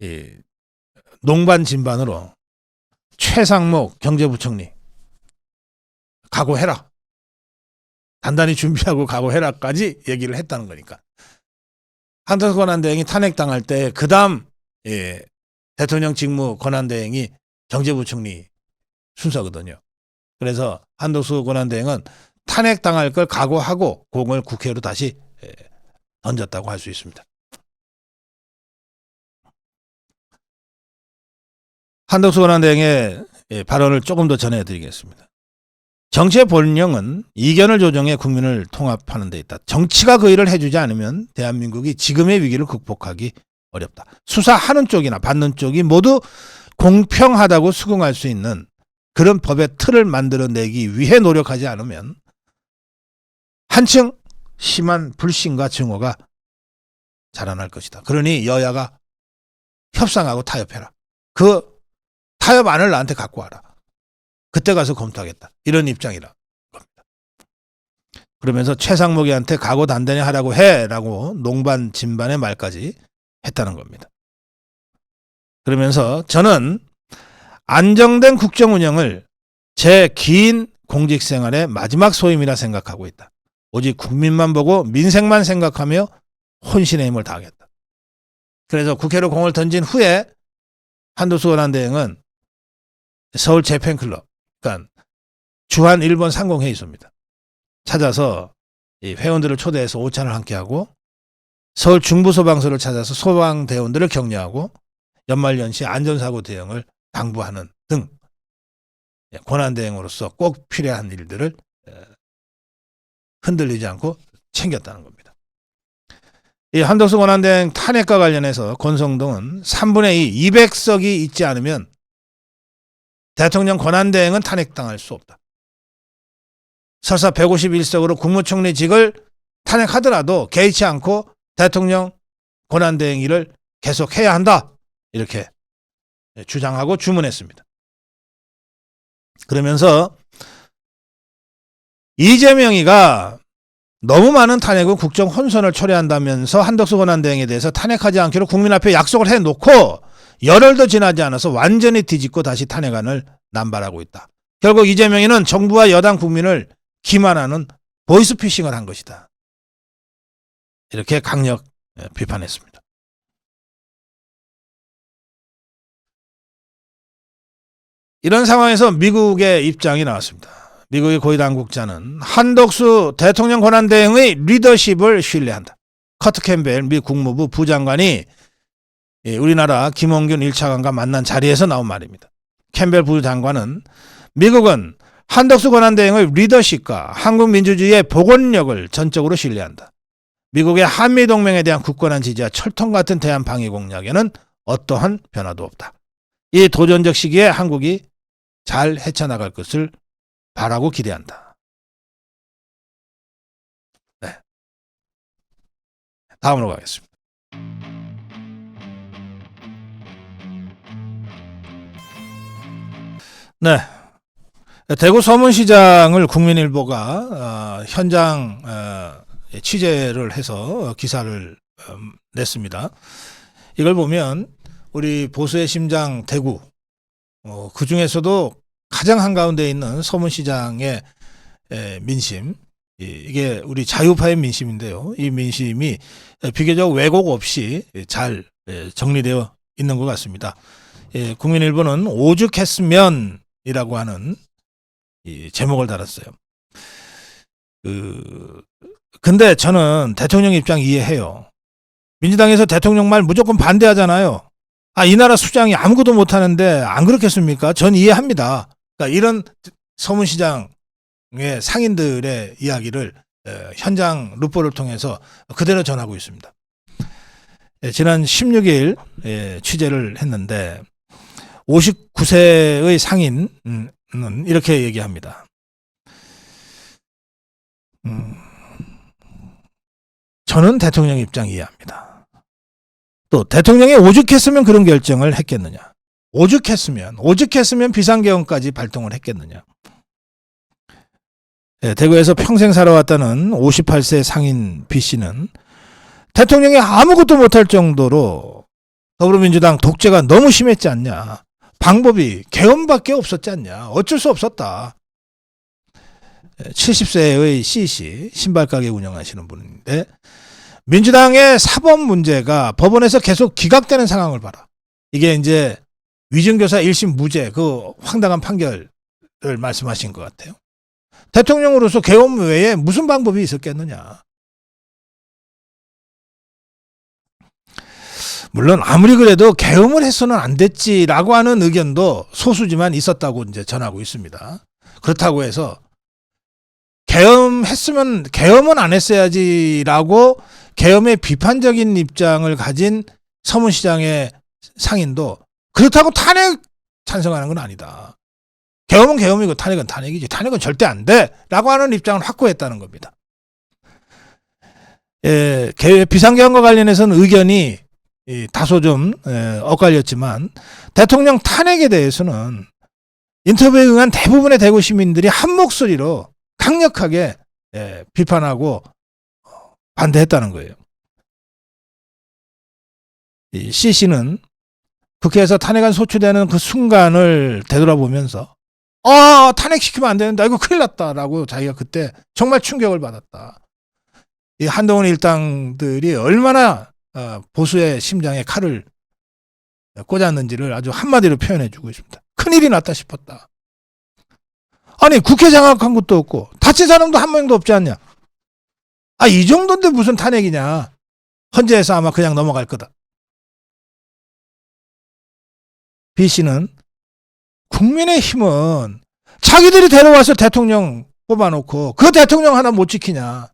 이 농반 진반으로 최상목 경제부총리 각오해라. 단단히 준비하고 각오해라까지 얘기를 했다는 거니까. 한덕수 권한대행이 탄핵당할 때 그 다음 대통령 직무 권한대행이 경제부총리 순서거든요. 그래서 한덕수 권한대행은 탄핵당할 걸 각오하고 공을 국회로 다시 던졌다고 할 수 있습니다. 한덕수 권한대행의 발언을 조금 더 전해드리겠습니다. 정치의 본령은 이견을 조정해 국민을 통합하는 데 있다. 정치가 그 일을 해주지 않으면 대한민국이 지금의 위기를 극복하기 어렵다. 수사하는 쪽이나 받는 쪽이 모두 공평하다고 수긍할 수 있는 그런 법의 틀을 만들어내기 위해 노력하지 않으면 한층 심한 불신과 증오가 자라날 것이다. 그러니 여야가 협상하고 타협해라. 그 타협안을 나한테 갖고 와라. 그때 가서 검토하겠다. 이런 입장이라 겁니다. 그러면서 최상목이한테 각오 단단히 하라고 해라고 농반 진반의 말까지 했다는 겁니다. 그러면서 저는 안정된 국정 운영을 제 긴 공직생활의 마지막 소임이라 생각하고 있다. 오직 국민만 보고 민생만 생각하며 혼신의 힘을 다하겠다. 그래서 국회로 공을 던진 후에 한덕수 권한대행은 서울 재팬클럽, 그러니까 주한 일본 상공회의소입니다. 찾아서 이 회원들을 초대해서 오찬을 함께하고 서울 중부소방서를 찾아서 소방대원들을 격려하고 연말연시 안전사고 대응을 당부하는 등 권한대행으로서 꼭 필요한 일들을 흔들리지 않고 챙겼다는 겁니다. 이 한덕수 권한대행 탄핵과 관련해서 권성동은 3분의 2, 200석이 있지 않으면 대통령 권한대행은 탄핵당할 수 없다. 설사 151석으로 국무총리직을 탄핵하더라도 개의치 않고 대통령 권한대행 일을 계속해야 한다. 이렇게 주장하고 주문했습니다. 그러면서 이재명이가 너무 많은 탄핵 후 국정 혼선을 초래한다면서 한덕수 권한대행에 대해서 탄핵하지 않기로 국민 앞에 약속을 해놓고 열흘도 지나지 않아서 완전히 뒤집고 다시 탄핵안을 남발하고 있다. 결국 이재명이는 정부와 여당 국민을 기만하는 보이스피싱을 한 것이다. 이렇게 강력 비판했습니다. 이런 상황에서 미국의 입장이 나왔습니다. 미국의 고위 당국자는 한덕수 대통령 권한대행의 리더십을 신뢰한다. 커트 캠벨 미 국무부 부장관이 우리나라 김홍균 1차관과 만난 자리에서 나온 말입니다. 캠벨 부장관은 미국은 한덕수 권한대행의 리더십과 한국 민주주의의 복원력을 전적으로 신뢰한다. 미국의 한미동맹에 대한 굳건한 지지와 철통 같은 대한 방위 공약에는 어떠한 변화도 없다. 이 도전적 시기에 한국이 잘 헤쳐나갈 것을 바라고 기대한다. 네. 다음으로 가겠습니다. 네. 대구 서문시장을 국민일보가 현장 취재를 해서 기사를 냈습니다. 이걸 보면 우리 보수의 심장 대구, 그 중에서도 가장 한가운데 있는 서문시장의 민심, 이게 우리 자유파의 민심인데요. 이 민심이 비교적 왜곡 없이 잘 정리되어 있는 것 같습니다. 국민일보는 오죽했으면이라고 하는 이 제목을 달았어요. 근데 저는 대통령 입장 이해해요. 민주당에서 대통령 말 무조건 반대하잖아요. 이 나라 수장이 아무것도 못하는데 안 그렇겠습니까? 전 이해합니다. 그러니까 이런 서문시장의 상인들의 이야기를 현장 루포를 통해서 그대로 전하고 있습니다. 지난 16일 취재를 했는데 59세의 상인은 이렇게 얘기합니다. 저는 대통령 입장 이해합니다. 또 대통령이 오죽했으면 그런 결정을 했겠느냐. 오죽했으면 비상계엄까지 발동을 했겠느냐. 대구에서 평생 살아왔다는 58세 상인 B씨는 대통령이 아무것도 못할 정도로 더불어민주당 독재가 너무 심했지 않냐. 방법이 계엄밖에 없었지 않냐. 어쩔 수 없었다. 70세의 C씨, 신발가게 운영하시는 분인데 민주당의 사법 문제가 법원에서 계속 기각되는 상황을 봐라. 이게 이제 위증교사 1심 무죄 그 황당한 판결을 말씀하신 것 같아요. 대통령으로서 계엄 외에 무슨 방법이 있었겠느냐. 물론 아무리 그래도 계엄을 해서는 안 됐지라고 하는 의견도 소수지만 있었다고 이제 전하고 있습니다. 그렇다고 해서 계엄은 안 했어야지라고 계엄의 비판적인 입장을 가진 서문시장의 상인도 그렇다고 탄핵 찬성하는 건 아니다. 계엄은 계엄이고 탄핵은 탄핵이지. 탄핵은 절대 안 돼. 라고 하는 입장을 확고했다는 겁니다. 비상계엄과 관련해서는 의견이 다소 좀 엇갈렸지만 대통령 탄핵에 대해서는 인터뷰에 응한 대부분의 대구 시민들이 한 목소리로 강력하게 비판하고 반대했다는 거예요. 이 CC는 국회에서 탄핵안 소추되는 그 순간을 되돌아보면서 탄핵시키면 안 되는데 이거 큰일 났다라고 자기가 그때 정말 충격을 받았다. 이 한동훈 일당들이 얼마나 보수의 심장에 칼을 꽂았는지를 아주 한마디로 표현해 주고 있습니다. 큰일이 났다 싶었다. 아니 국회 장악한 것도 없고 다친 사람도 한 명도 없지 않냐. 이 정도인데 무슨 탄핵이냐. 헌재에서 아마 그냥 넘어갈 거다. B씨는 국민의힘은 자기들이 데려와서 대통령 뽑아놓고 그 대통령 하나 못 지키냐.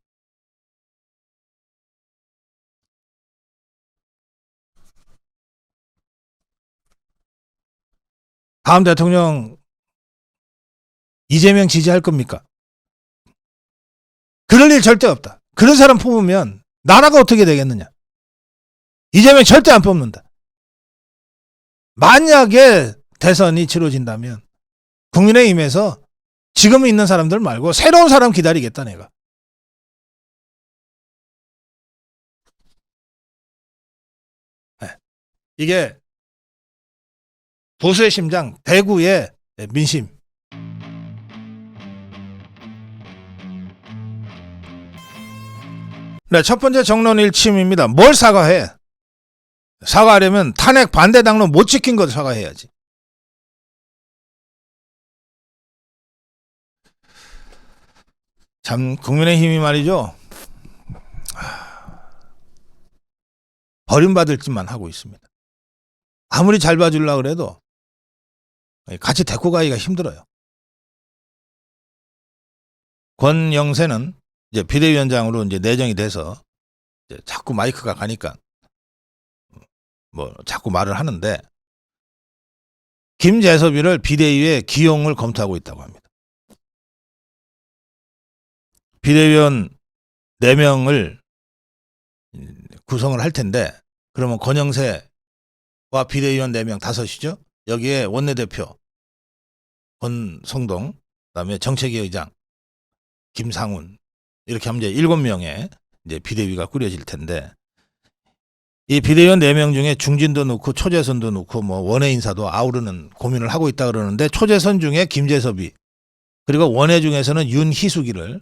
다음 대통령 이재명 지지할 겁니까? 그럴 일 절대 없다. 그런 사람 뽑으면 나라가 어떻게 되겠느냐. 이재명 절대 안 뽑는다. 만약에 대선이 치러진다면 국민의힘에서 지금 있는 사람들 말고 새로운 사람 기다리겠다 내가. 이게 보수의 심장, 대구의 민심. 네, 첫 번째 정론 일침입니다. 뭘 사과해? 사과하려면 탄핵 반대 당론 못 지킨 것 사과해야지. 참 국민의힘이 말이죠. 버림받을 짓만 하고 있습니다. 아무리 잘 봐주려고 그래도 같이 데리고 가기가 힘들어요. 권영세는 이제 비대위원장으로 이제 내정이 돼서 이제 자꾸 마이크가 가니까 뭐 자꾸 말을 하는데 김재섭이를 비대위에 기용을 검토하고 있다고 합니다. 비대위원 4명을 구성을 할 텐데 그러면 권영세와 비대위원 4명 5이죠. 여기에 원내대표 권성동, 그다음에 정책위 의장 김상훈 이렇게 하면 이제 7명의 이제 비대위가 꾸려질 텐데 이 비대위원 4명 중에 중진도 넣고 초재선도 넣고 뭐 원외 인사도 아우르는 고민을 하고 있다 그러는데 초재선 중에 김재섭이 그리고 원외 중에서는 윤희숙이를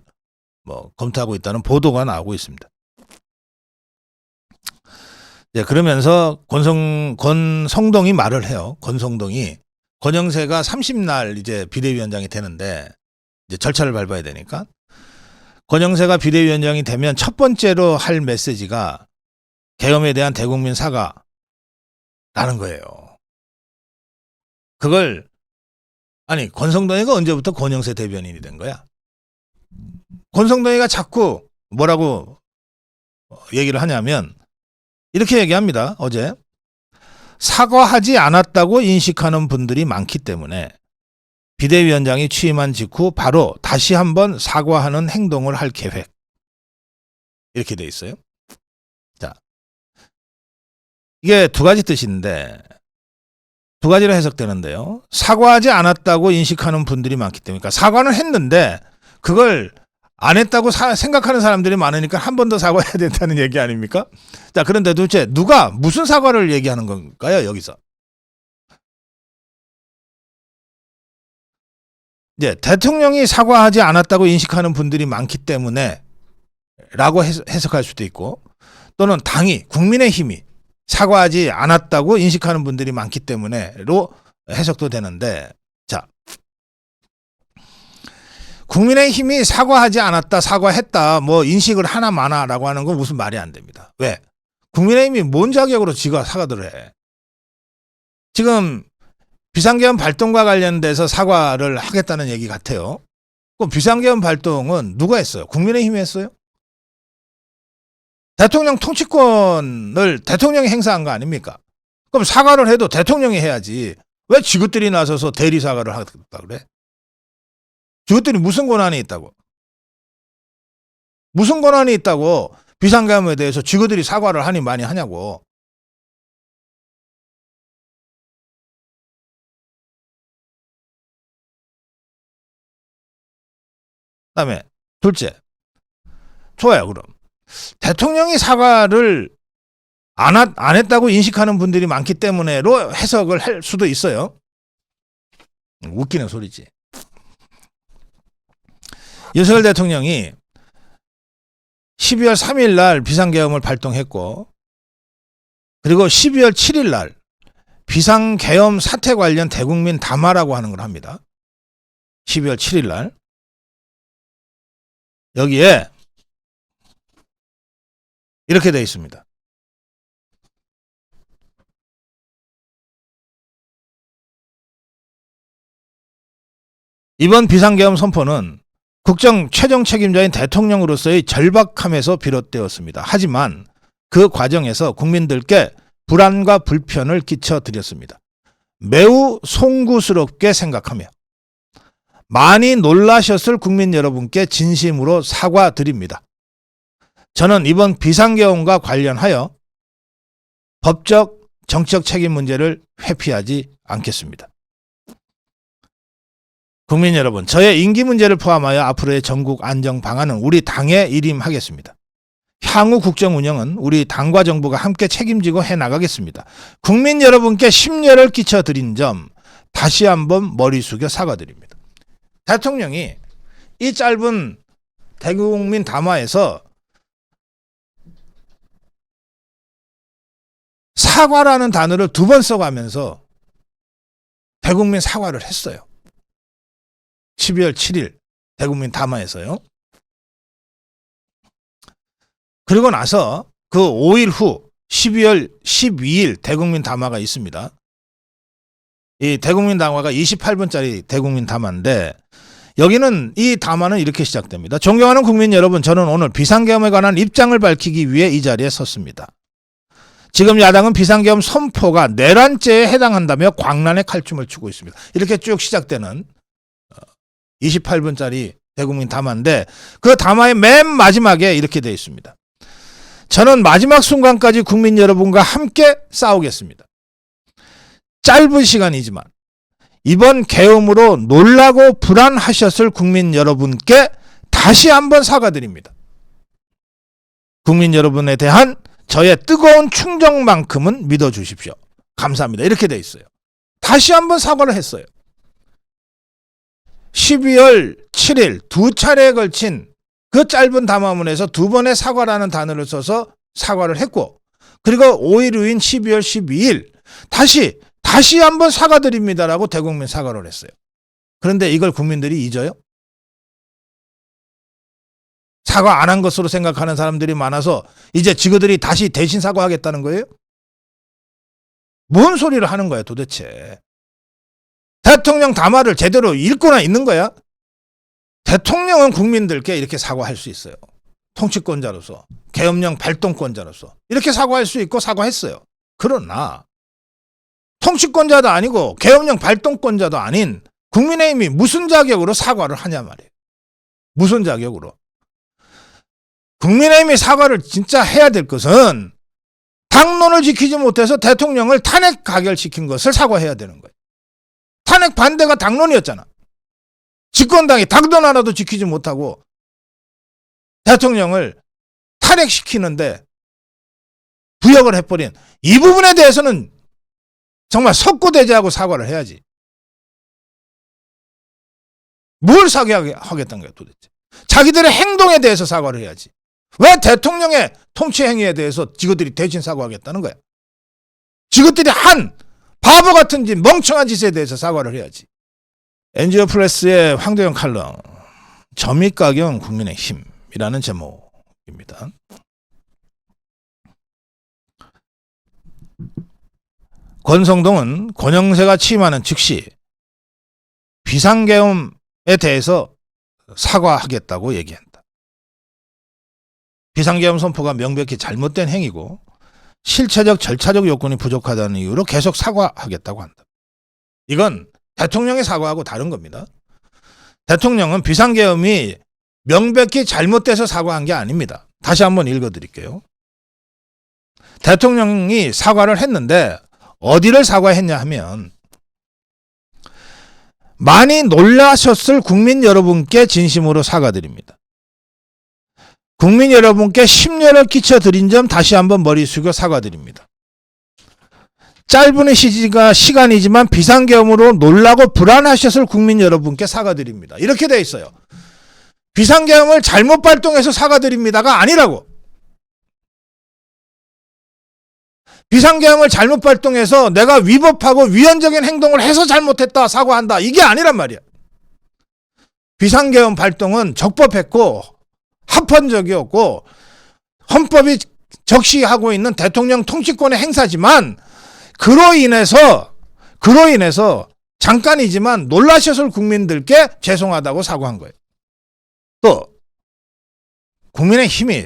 뭐 검토하고 있다는 보도가 나오고 있습니다. 네, 그러면서 권성동이 말을 해요. 권성동이 권영세가 30날 이제 비대위원장이 되는데 이제 절차를 밟아야 되니까 권영세가 비대위원장이 되면 첫 번째로 할 메시지가 계엄에 대한 대국민 사과라는 거예요. 그걸 권성동이가 언제부터 권영세 대변인이 된 거야? 권성동이가 자꾸 뭐라고 얘기를 하냐면 이렇게 얘기합니다. 어제 사과하지 않았다고 인식하는 분들이 많기 때문에 비대위원장이 취임한 직후 바로 다시 한번 사과하는 행동을 할 계획. 이렇게 돼 있어요. 자, 이게 두 가지 뜻인데 두 가지로 해석되는데요. 사과하지 않았다고 인식하는 분들이 많기 때문에 그러니까 사과는 했는데 그걸 안 했다고 생각하는 사람들이 많으니까 한 번 더 사과해야 된다는 얘기 아닙니까? 자, 그런데 도대체 누가 무슨 사과를 얘기하는 건가요, 여기서? 이제 대통령이 사과하지 않았다고 인식하는 분들이 많기 때문에 라고 해석할 수도 있고 또는 당이 국민의힘이 사과하지 않았다고 인식하는 분들이 많기 때문에로 해석도 되는데 자, 국민의힘이 사과하지 않았다, 사과했다, 뭐 인식을 하나 마나라고 하는 건 무슨 말이 안 됩니다. 왜? 국민의힘이 뭔 자격으로 지가 사과를 해? 지금 비상계엄 발동과 관련돼서 사과를 하겠다는 얘기 같아요. 그럼 비상계엄 발동은 누가 했어요? 국민의힘이 했어요? 대통령 통치권을 대통령이 행사한 거 아닙니까? 그럼 사과를 해도 대통령이 해야지. 왜 지그들이 나서서 대리 사과를 하겠다 그래? 지그들이 무슨 권한이 있다고? 무슨 권한이 있다고 비상계엄에 대해서 지그들이 사과를 하니 많이 하냐고. 그다음에 둘째, 좋아요. 그럼 대통령이 사과를 안 했다고 인식하는 분들이 많기 때문에로 해석을 할 수도 있어요. 웃기는 소리지. 윤석열 대통령이 12월 3일 날 비상계엄을 발동했고, 그리고 12월 7일 날 비상계엄 사태 관련 대국민 담화라고 하는 걸 합니다. 12월 7일 날. 여기에 이렇게 되어 있습니다. 이번 비상계엄 선포는 국정 최종 책임자인 대통령으로서의 절박함에서 비롯되었습니다. 하지만 그 과정에서 국민들께 불안과 불편을 끼쳐드렸습니다. 매우 송구스럽게 생각하며 많이 놀라셨을 국민 여러분께 진심으로 사과드립니다. 저는 이번 비상계엄과 관련하여 법적, 정치적 책임 문제를 회피하지 않겠습니다. 국민 여러분, 저의 임기 문제를 포함하여 앞으로의 전국 안정 방안은 우리 당에 일임하겠습니다. 향후 국정 운영은 우리 당과 정부가 함께 책임지고 해나가겠습니다. 국민 여러분께 심려를 끼쳐드린 점 다시 한번 머리 숙여 사과드립니다. 대통령이 이 짧은 대국민 담화에서 사과라는 단어를 2번 써가면서 대국민 사과를 했어요. 12월 7일 대국민 담화에서요. 그리고 나서 그 5일 후 12월 12일 대국민 담화가 있습니다. 이 대국민 담화가 28분짜리 대국민 담화인데, 여기는 이 담화는 이렇게 시작됩니다. 존경하는 국민 여러분, 저는 오늘 비상계엄에 관한 입장을 밝히기 위해 이 자리에 섰습니다. 지금 야당은 비상계엄 선포가 내란죄에 해당한다며 광란의 칼춤을 추고 있습니다. 이렇게 쭉 시작되는 28분짜리 대국민 담화인데, 그 담화의 맨 마지막에 이렇게 되어 있습니다. 저는 마지막 순간까지 국민 여러분과 함께 싸우겠습니다. 짧은 시간이지만 이번 계엄으로 놀라고 불안하셨을 국민 여러분께 다시 한번 사과드립니다. 국민 여러분에 대한 저의 뜨거운 충정만큼은 믿어주십시오. 감사합니다. 이렇게 되어 있어요. 다시 한번 사과를 했어요. 12월 7일 2차례에 걸친 그 짧은 담화문에서 2번의 사과라는 단어를 써서 사과를 했고, 그리고 5일 후인 12월 12일 다시 한번 사과드립니다라고 대국민 사과를 했어요. 그런데 이걸 국민들이 잊어요? 사과 안 한 것으로 생각하는 사람들이 많아서 이제 지그들이 다시 대신 사과하겠다는 거예요? 뭔 소리를 하는 거야 도대체? 대통령 담화를 제대로 읽고나 있는 거야? 대통령은 국민들께 이렇게 사과할 수 있어요. 통치권자로서, 계엄령 발동권자로서 이렇게 사과할 수 있고 사과했어요. 그러나 통치권자도 아니고 계엄령 발동권자도 아닌 국민의힘이 무슨 자격으로 사과를 하냐 말이에요. 무슨 자격으로? 국민의힘이 사과를 진짜 해야 될 것은 당론을 지키지 못해서 대통령을 탄핵 가결시킨 것을 사과해야 되는 거예요. 탄핵 반대가 당론이었잖아. 집권당이 당론 하나도 지키지 못하고 대통령을 탄핵시키는데 부역을 해버린 이 부분에 대해서는 정말 석고대죄하고 사과를 해야지. 뭘 사과하겠다는 거야 도대체. 자기들의 행동에 대해서 사과를 해야지. 왜 대통령의 통치 행위에 대해서 지그들이 대신 사과하겠다는 거야. 지그들이 한 바보 같은 짓, 멍청한 짓에 대해서 사과를 해야지. NGO 플러스의 황도영 칼럼, 점입가경 국민의힘이라는 제목입니다. 권성동은 권영세가 취임하는 즉시 비상계엄에 대해서 사과하겠다고 얘기한다. 비상계엄 선포가 명백히 잘못된 행위고 실체적 절차적 요건이 부족하다는 이유로 계속 사과하겠다고 한다. 이건 대통령의 사과하고 다른 겁니다. 대통령은 비상계엄이 명백히 잘못돼서 사과한 게 아닙니다. 다시 한번 읽어드릴게요. 대통령이 사과를 했는데 어디를 사과했냐 하면, 많이 놀라셨을 국민 여러분께 진심으로 사과드립니다. 국민 여러분께 심려를 끼쳐드린 점 다시 한번 머리 숙여 사과드립니다. 짧은 시간이지만 비상계엄으로 놀라고 불안하셨을 국민 여러분께 사과드립니다. 이렇게 돼 있어요. 비상계엄을 잘못 발동해서 사과드립니다가 아니라고. 비상계엄을 잘못 발동해서 내가 위법하고 위헌적인 행동을 해서 잘못했다 사과한다 이게 아니란 말이야. 비상계엄 발동은 적법했고 합헌적이었고 헌법이 적시하고 있는 대통령 통치권의 행사지만 그로 인해서 잠깐이지만 놀라셨을 국민들께 죄송하다고 사과한 거예요. 또 국민의힘이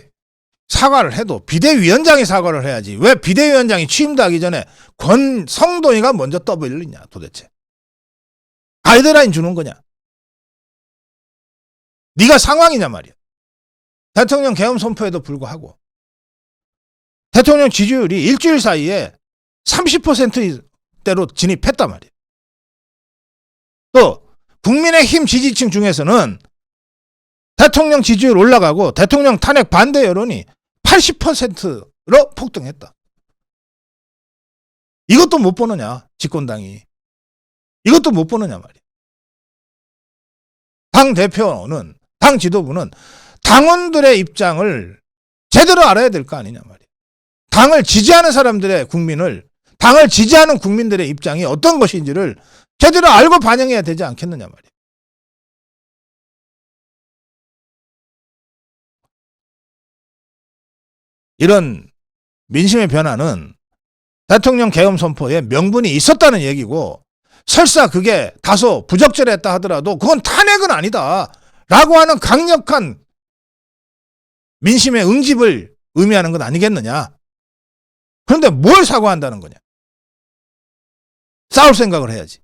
사과를 해도 비대위원장이 사과를 해야지 왜 비대위원장이 취임도 하기 전에 권성동이가 먼저 떠벌리냐 도대체. 가이드라인 주는 거냐. 네가 상황이냐 말이야. 대통령 계엄 선포에도 불구하고 대통령 지지율이 일주일 사이에 30%대로 진입했단 말이에요. 또 국민의힘 지지층 중에서는 대통령 지지율 올라가고 대통령 탄핵 반대 여론이 80%로 폭등했다. 이것도 못 보느냐 집권당이. 이것도 못 보느냐 말이야. 당 대표는 당 지도부는 당원들의 입장을 제대로 알아야 될 거 아니냐 말이야. 당을 지지하는 사람들의 당을 지지하는 국민들의 입장이 어떤 것인지를 제대로 알고 반영해야 되지 않겠느냐 말이야. 이런 민심의 변화는 대통령 계엄 선포에 명분이 있었다는 얘기고 설사 그게 다소 부적절했다 하더라도 그건 탄핵은 아니다 라고 하는 강력한 민심의 응집을 의미하는 건 아니겠느냐. 그런데 뭘 사과한다는 거냐. 싸울 생각을 해야지.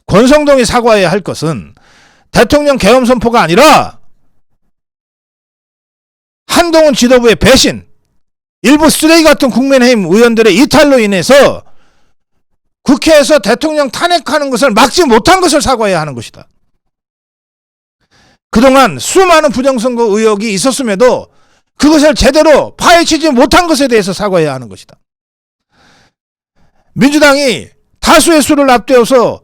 권성동이 사과해야 할 것은 대통령 계엄 선포가 아니라 한동훈 지도부의 배신, 일부 쓰레기 같은 국민의힘 의원들의 이탈로 인해서 국회에서 대통령 탄핵하는 것을 막지 못한 것을 사과해야 하는 것이다. 그동안 수많은 부정선거 의혹이 있었음에도 그것을 제대로 파헤치지 못한 것에 대해서 사과해야 하는 것이다. 민주당이 다수의 수를 앞세워서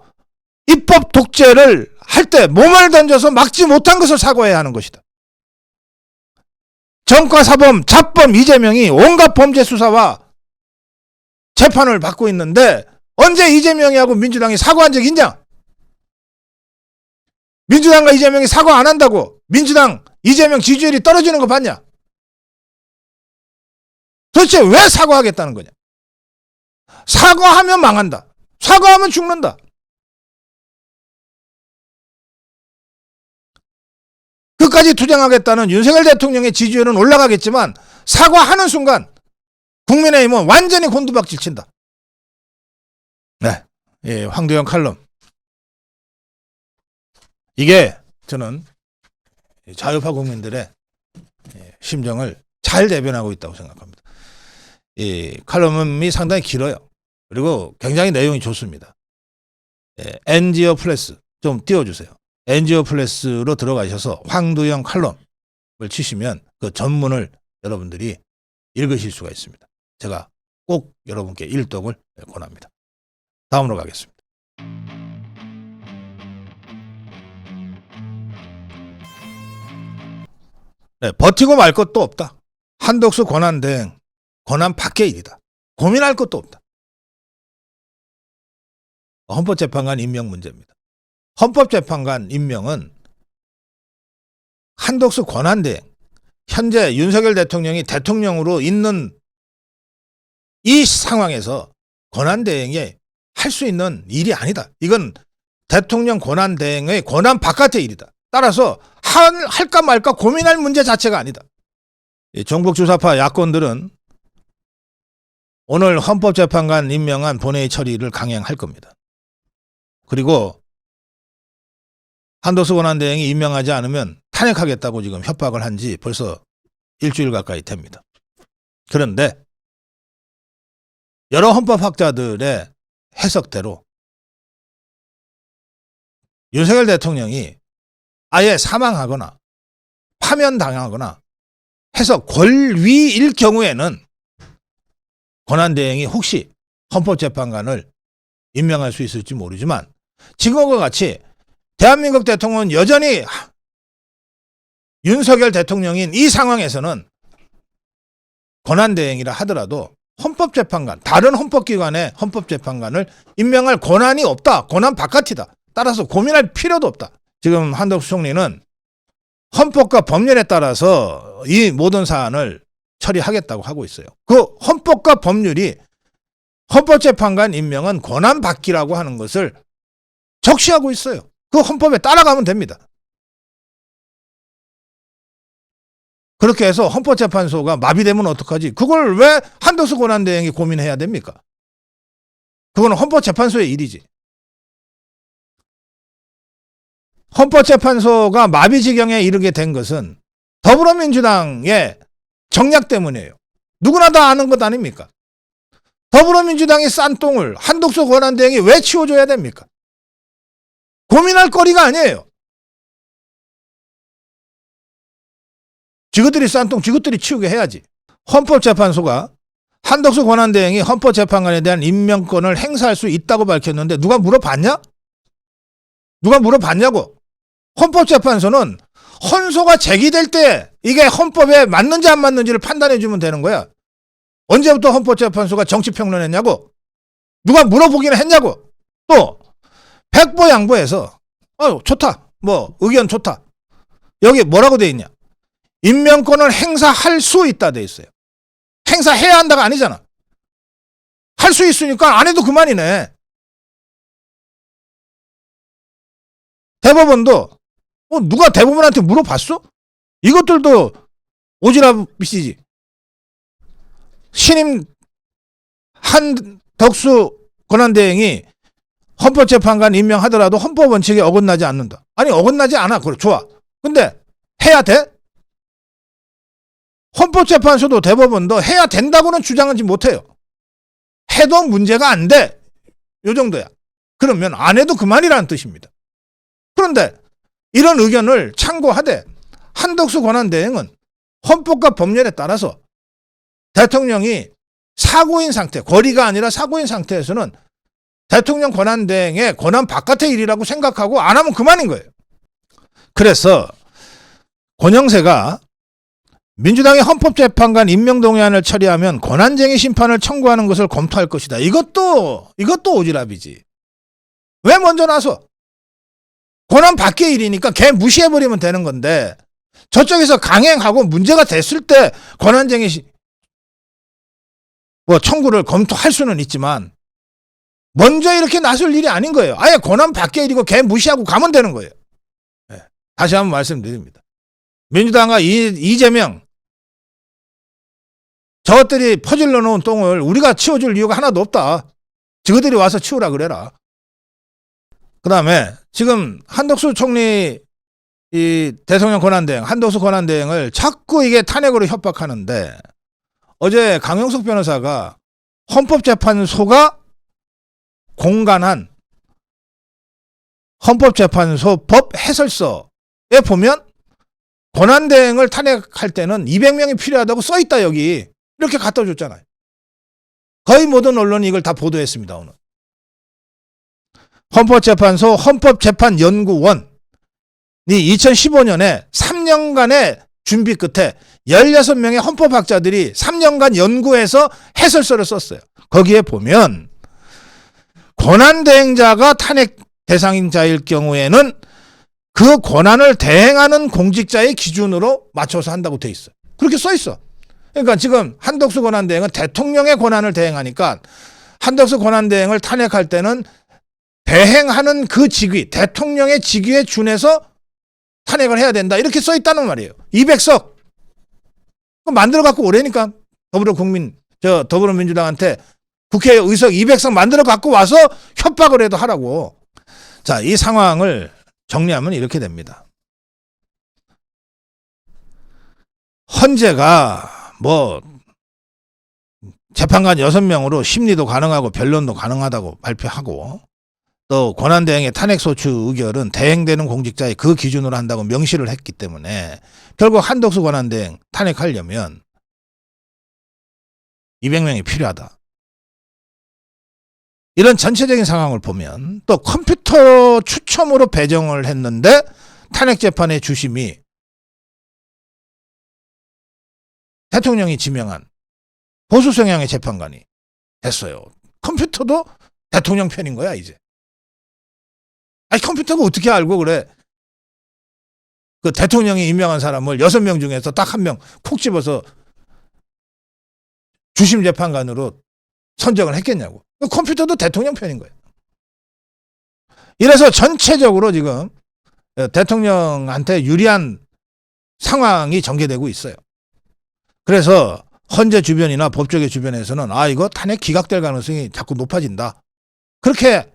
입법 독재를 할 때 몸을 던져서 막지 못한 것을 사과해야 하는 것이다. 전과사범, 잡범 이재명이 온갖 범죄 수사와 재판을 받고 있는데 언제 이재명이하고 민주당이 사과한 적이 있냐? 민주당과 이재명이 사과 안 한다고 민주당 이재명 지지율이 떨어지는 거 봤냐? 도대체 왜 사과하겠다는 거냐? 사과하면 망한다. 사과하면 죽는다. 끝까지 투쟁하겠다는 윤석열 대통령의 지지율은 올라가겠지만 사과하는 순간 국민의힘은 완전히 곤두박질 친다. 네, 예, 황도영 칼럼. 이게 저는 자유파 국민들의 심정을 잘 대변하고 있다고 생각합니다. 이 칼럼이 상당히 길어요. 그리고 굉장히 내용이 좋습니다. 엔지오 플러스 좀 띄워주세요. 엔지오 플러스로 들어가셔서 황도영 칼럼을 치시면 그 전문을 여러분들이 읽으실 수가 있습니다. 제가 꼭 여러분께 일독을 권합니다. 다음으로 가겠습니다. 네, 버티고 말 것도 없다. 한덕수 권한대행, 권한 밖의 일이다. 고민할 것도 없다. 헌법재판관 임명 문제입니다. 헌법재판관 임명은 한덕수 권한대행, 현재 윤석열 대통령이 대통령으로 있는 이 상황에서 권한대행이 할 수 있는 일이 아니다. 이건 대통령 권한대행의 권한 바깥의 일이다. 따라서 할까 말까 고민할 문제 자체가 아니다. 정복주사파 야권들은 오늘 헌법재판관 임명한 본회의 처리를 강행할 겁니다. 그리고 한덕수 권한대행이 임명하지 않으면 탄핵하겠다고 지금 협박을 한 지 벌써 일주일 가까이 됩니다. 그런데 여러 헌법학자들의 해석대로 윤석열 대통령이 아예 사망하거나 파면당하거나 해서 권위일 경우에는 권한대행이 혹시 헌법재판관을 임명할 수 있을지 모르지만 지금과 같이 대한민국 대통령은 여전히 윤석열 대통령인 이 상황에서는 권한대행이라 하더라도 헌법재판관, 다른 헌법기관의 헌법재판관을 임명할 권한이 없다. 권한 바깥이다. 따라서 고민할 필요도 없다. 지금 한덕수 총리는 헌법과 법률에 따라서 이 모든 사안을 처리하겠다고 하고 있어요. 그 헌법과 법률이 헌법재판관 임명은 권한받기라고 하는 것을 적시하고 있어요. 그 헌법에 따라가면 됩니다. 그렇게 해서 헌법재판소가 마비되면 어떡하지? 그걸 왜 한덕수 권한대행이 고민해야 됩니까? 그거는 헌법재판소의 일이지. 헌법재판소가 마비 지경에 이르게 된 것은 더불어민주당의 정략 때문이에요. 누구나 다 아는 것 아닙니까? 더불어민주당이 싼 똥을 한덕수 권한대행이 왜 치워줘야 됩니까? 고민할 거리가 아니에요. 지그들이 싼 똥 지그들이 치우게 해야지. 헌법재판소가 한덕수 권한대행이 헌법재판관에 대한 임명권을 행사할 수 있다고 밝혔는데 누가 물어봤냐? 누가 물어봤냐고. 헌법재판소는 헌소가 제기될 때 이게 헌법에 맞는지 안 맞는지를 판단해 주면 되는 거야. 언제부터 헌법재판소가 정치평론했냐고. 누가 물어보기는 했냐고. 또 백보양보해서 좋다. 뭐 의견 좋다. 여기 뭐라고 돼 있냐. 임명권을 행사할 수 있다 돼 있어요. 행사해야 한다가 아니잖아. 할 수 있으니까 안 해도 그만이네. 대법원도 누가 대법원한테 물어봤어? 이것들도 오지랖이시지. 신임 한덕수 권한대행이 헌법재판관 임명하더라도 헌법 원칙에 어긋나지 않는다. 아니 어긋나지 않아. 그래 좋아. 근데 해야 돼? 헌법재판소도 대법원도 해야 된다고는 주장하지 못해요. 해도 문제가 안 돼. 요 정도야. 그러면 안 해도 그만이라는 뜻입니다. 그런데 이런 의견을 참고하되 한덕수 권한대행은 헌법과 법률에 따라서 대통령이 사고인 상태, 권리가 아니라 사고인 상태에서는 대통령 권한대행의 권한 바깥의 일이라고 생각하고 안 하면 그만인 거예요. 그래서 권영세가 민주당의 헌법재판관 임명동의안을 처리하면 권한쟁의 심판을 청구하는 것을 검토할 것이다. 이것도 오지랖이지. 왜 먼저 나서? 권한 밖의 일이니까 걔 무시해버리면 되는 건데 저쪽에서 강행하고 문제가 됐을 때 권한쟁의 청구를 검토할 수는 있지만 먼저 이렇게 나설 일이 아닌 거예요. 아예 권한 밖의 일이고 걔 무시하고 가면 되는 거예요. 네. 다시 한번 말씀드립니다. 민주당과 이재명 저것들이 퍼질러 놓은 똥을 우리가 치워줄 이유가 하나도 없다. 저것들이 와서 치우라 그래라. 그 다음에 지금 한덕수 총리 이 대통령 권한대행, 한덕수 권한대행을 자꾸 이게 탄핵으로 협박하는데 어제 강용석 변호사가 헌법재판소가 공간한 헌법재판소 법 해설서에 보면 권한대행을 탄핵할 때는 200명이 필요하다고 써있다 여기. 이렇게 갖다 줬잖아요. 거의 모든 언론이 이걸 다 보도했습니다. 오늘. 헌법재판소 헌법재판연구원이 2015년에 3년간의 준비 끝에 16명의 헌법학자들이 3년간 연구해서 해설서를 썼어요. 거기에 보면 권한대행자가 탄핵 대상자일 경우에는 그 권한을 대행하는 공직자의 기준으로 맞춰서 한다고 돼 있어요. 그렇게 써 있어. 그러니까 지금 한덕수 권한대행은 대통령의 권한을 대행하니까 한덕수 권한대행을 탄핵할 때는 대행하는 그 직위, 대통령의 직위에 준해서 탄핵을 해야 된다. 이렇게 써 있다는 말이에요. 200석. 만들어 갖고 오래니까 더불어민주당한테 국회 의석 200석 만들어 갖고 와서 협박을 해도 하라고. 자, 이 상황을 정리하면 이렇게 됩니다. 헌재가 재판관 6명으로 심리도 가능하고 변론도 가능하다고 발표하고 또 권한대행의 탄핵소추 의결은 대행되는 공직자의 그 기준으로 한다고 명시를 했기 때문에 결국 한덕수 권한대행 탄핵하려면 200명이 필요하다. 이런 전체적인 상황을 보면 또 컴퓨터 추첨으로 배정을 했는데 탄핵재판의 주심이 대통령이 지명한 보수 성향의 재판관이 됐어요. 컴퓨터도 대통령 편인 거야 이제. 아니 컴퓨터가 어떻게 알고 그래. 그 대통령이 임명한 사람을 6명 중에서 딱 1명 콕 집어서 주심 재판관으로 선정을 했겠냐고. 컴퓨터도 대통령 편인 거예요. 이래서 전체적으로 지금 대통령한테 유리한 상황이 전개되고 있어요. 그래서 헌재 주변이나 법조계 주변에서는 이거 탄핵 기각될 가능성이 자꾸 높아진다. 그렇게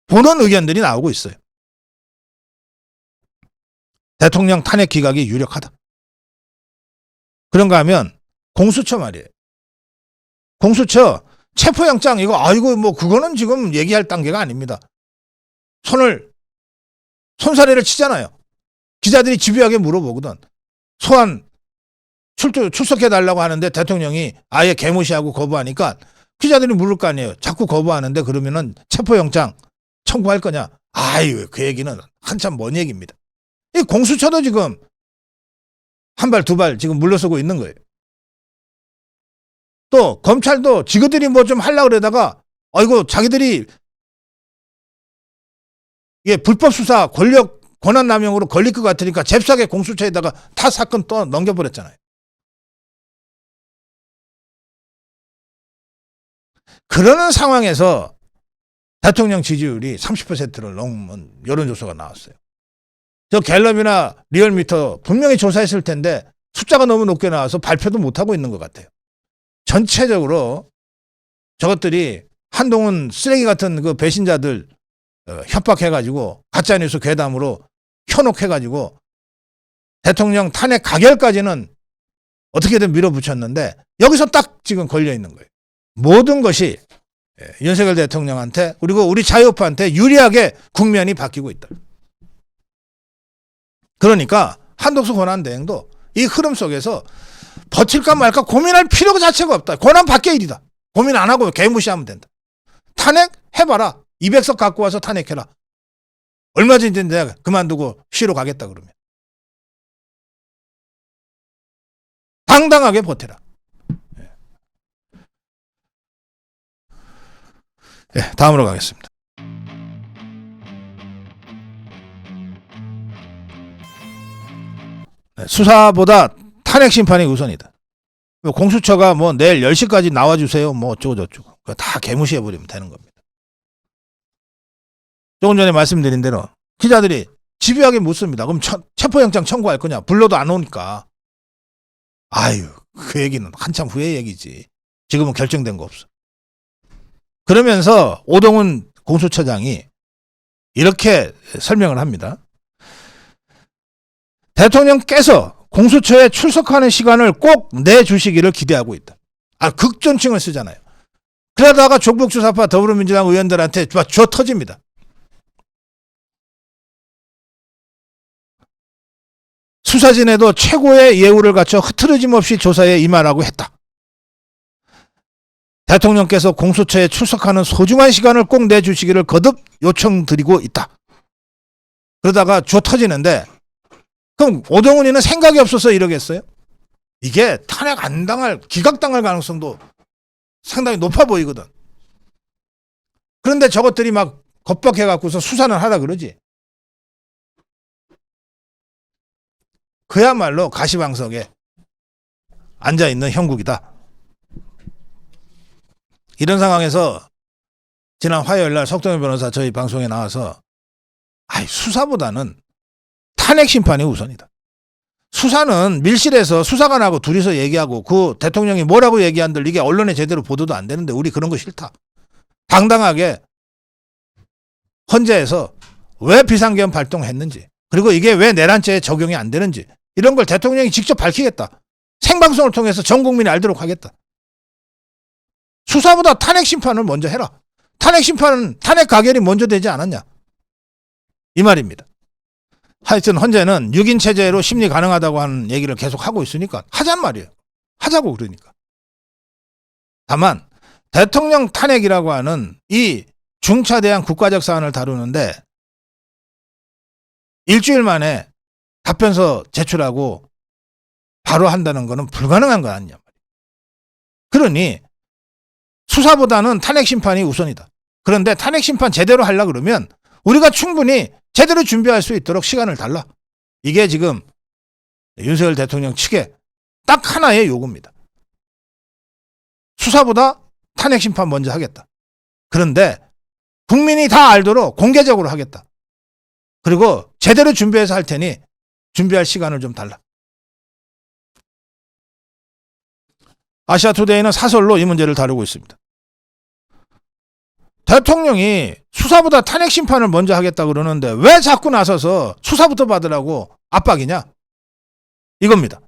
보는 의견들이 나오고 있어요. 대통령 탄핵 기각이 유력하다. 그런가 하면 공수처 말이에요. 공수처 체포영장 이거 뭐 그거는 지금 얘기할 단계가 아닙니다. 손사래를 치잖아요. 기자들이 집요하게 물어보거든. 소환 출석해달라고 하는데 대통령이 아예 개무시하고 거부하니까 기자들이 물을 거 아니에요. 자꾸 거부하는데 그러면은 체포영장 청구할 거냐? 그 얘기는 한참 먼 얘기입니다. 이 공수처도 지금 한 발, 두 발 지금 물러서고 있는 거예요. 또 검찰도 지그들이 뭐 좀 하려고 그러다가 자기들이 불법 수사 권한 남용으로 걸릴 것 같으니까 잽싸게 공수처에다가 다 사건 또 넘겨버렸잖아요. 그러는 상황에서 대통령 지지율이 30%를 넘은 여론조사가 나왔어요. 저 갤럽이나 리얼미터 분명히 조사했을 텐데 숫자가 너무 높게 나와서 발표도 못하고 있는 것 같아요. 전체적으로 저것들이 한동훈 쓰레기 같은 그 배신자들 협박해가지고 가짜뉴스 괴담으로 현혹해가지고 대통령 탄핵 가결까지는 어떻게든 밀어붙였는데 여기서 딱 지금 걸려있는 거예요. 모든 것이 윤석열 대통령한테 그리고 우리 자유우파한테 유리하게 국면이 바뀌고 있다. 그러니까 한덕수 권한대행도 이 흐름 속에서 버틸까 말까 고민할 필요가 자체가 없다. 권한 밖의 일이다. 고민 안 하고 개무시하면 된다. 탄핵 해봐라. 200석 갖고 와서 탄핵해라. 얼마든지 내가 그만두고 쉬러 가겠다 그러면. 당당하게 버텨라. 다음으로 가겠습니다. 수사보다 탄핵 심판이 우선이다. 공수처가 뭐 내일 10시까지 나와주세요. 뭐 어쩌고저쩌고. 다 개무시해버리면 되는 겁니다. 조금 전에 말씀드린 대로 기자들이 집요하게 묻습니다. 그럼 체포영장 청구할 거냐? 불러도 안 오니까. 그 얘기는 한참 후의 얘기지. 지금은 결정된 거 없어. 그러면서 오동훈 공수처장이 이렇게 설명을 합니다. 대통령께서 공수처에 출석하는 시간을 꼭 내주시기를 기대하고 있다. 극존칭을 쓰잖아요. 그러다가 조국주사파 더불어민주당 의원들한테 줘 터집니다. 수사진에도 최고의 예우를 갖춰 흐트러짐 없이 조사에 임하라고 했다. 대통령께서 공수처에 출석하는 소중한 시간을 꼭 내주시기를 거듭 요청드리고 있다. 그러다가 줘 터지는데 그럼 오동훈이는 생각이 없어서 이러겠어요? 이게 탄핵 안 당할, 기각당할 가능성도 상당히 높아 보이거든. 그런데 저것들이 막 겁박해갖고서 수사는 하라 그러지. 그야말로 가시방석에 앉아있는 형국이다. 이런 상황에서 지난 화요일날 석동현 변호사 저희 방송에 나와서 수사보다는 탄핵 심판이 우선이다. 수사는 밀실에서 수사관하고 둘이서 얘기하고 그 대통령이 뭐라고 얘기한들 이게 언론에 제대로 보도도 안 되는데 우리 그런 거 싫다. 당당하게 헌재에서 왜 비상계엄 발동했는지 그리고 이게 왜 내란죄에 적용이 안 되는지 이런 걸 대통령이 직접 밝히겠다. 생방송을 통해서 전 국민이 알도록 하겠다. 수사보다 탄핵 심판을 먼저 해라. 탄핵 심판은 탄핵 가결이 먼저 되지 않았냐 이 말입니다. 하여튼 헌재는 6인 체제로 심리 가능하다고 하는 얘기를 계속 하고 있으니까 하자는 말이에요. 하자고 그러니까. 다만 대통령 탄핵이라고 하는 이 중차대한 국가적 사안을 다루는데 일주일 만에 답변서 제출하고 바로 한다는 것은 불가능한 거 아니냐 말이에요. 그러니 수사보다는 탄핵 심판이 우선이다. 그런데 탄핵 심판 제대로 하려고 그러면 우리가 충분히 제대로 준비할 수 있도록 시간을 달라. 이게 지금 윤석열 대통령 측의 딱 하나의 요구입니다. 수사보다 탄핵 심판 먼저 하겠다. 그런데 국민이 다 알도록 공개적으로 하겠다. 그리고 제대로 준비해서 할 테니 준비할 시간을 좀 달라. 아시아투데이는 사설로 이 문제를 다루고 있습니다. 대통령이 수사보다 탄핵 심판을 먼저 하겠다고 그러는데 왜 자꾸 나서서 수사부터 받으라고 압박이냐? 이겁니다.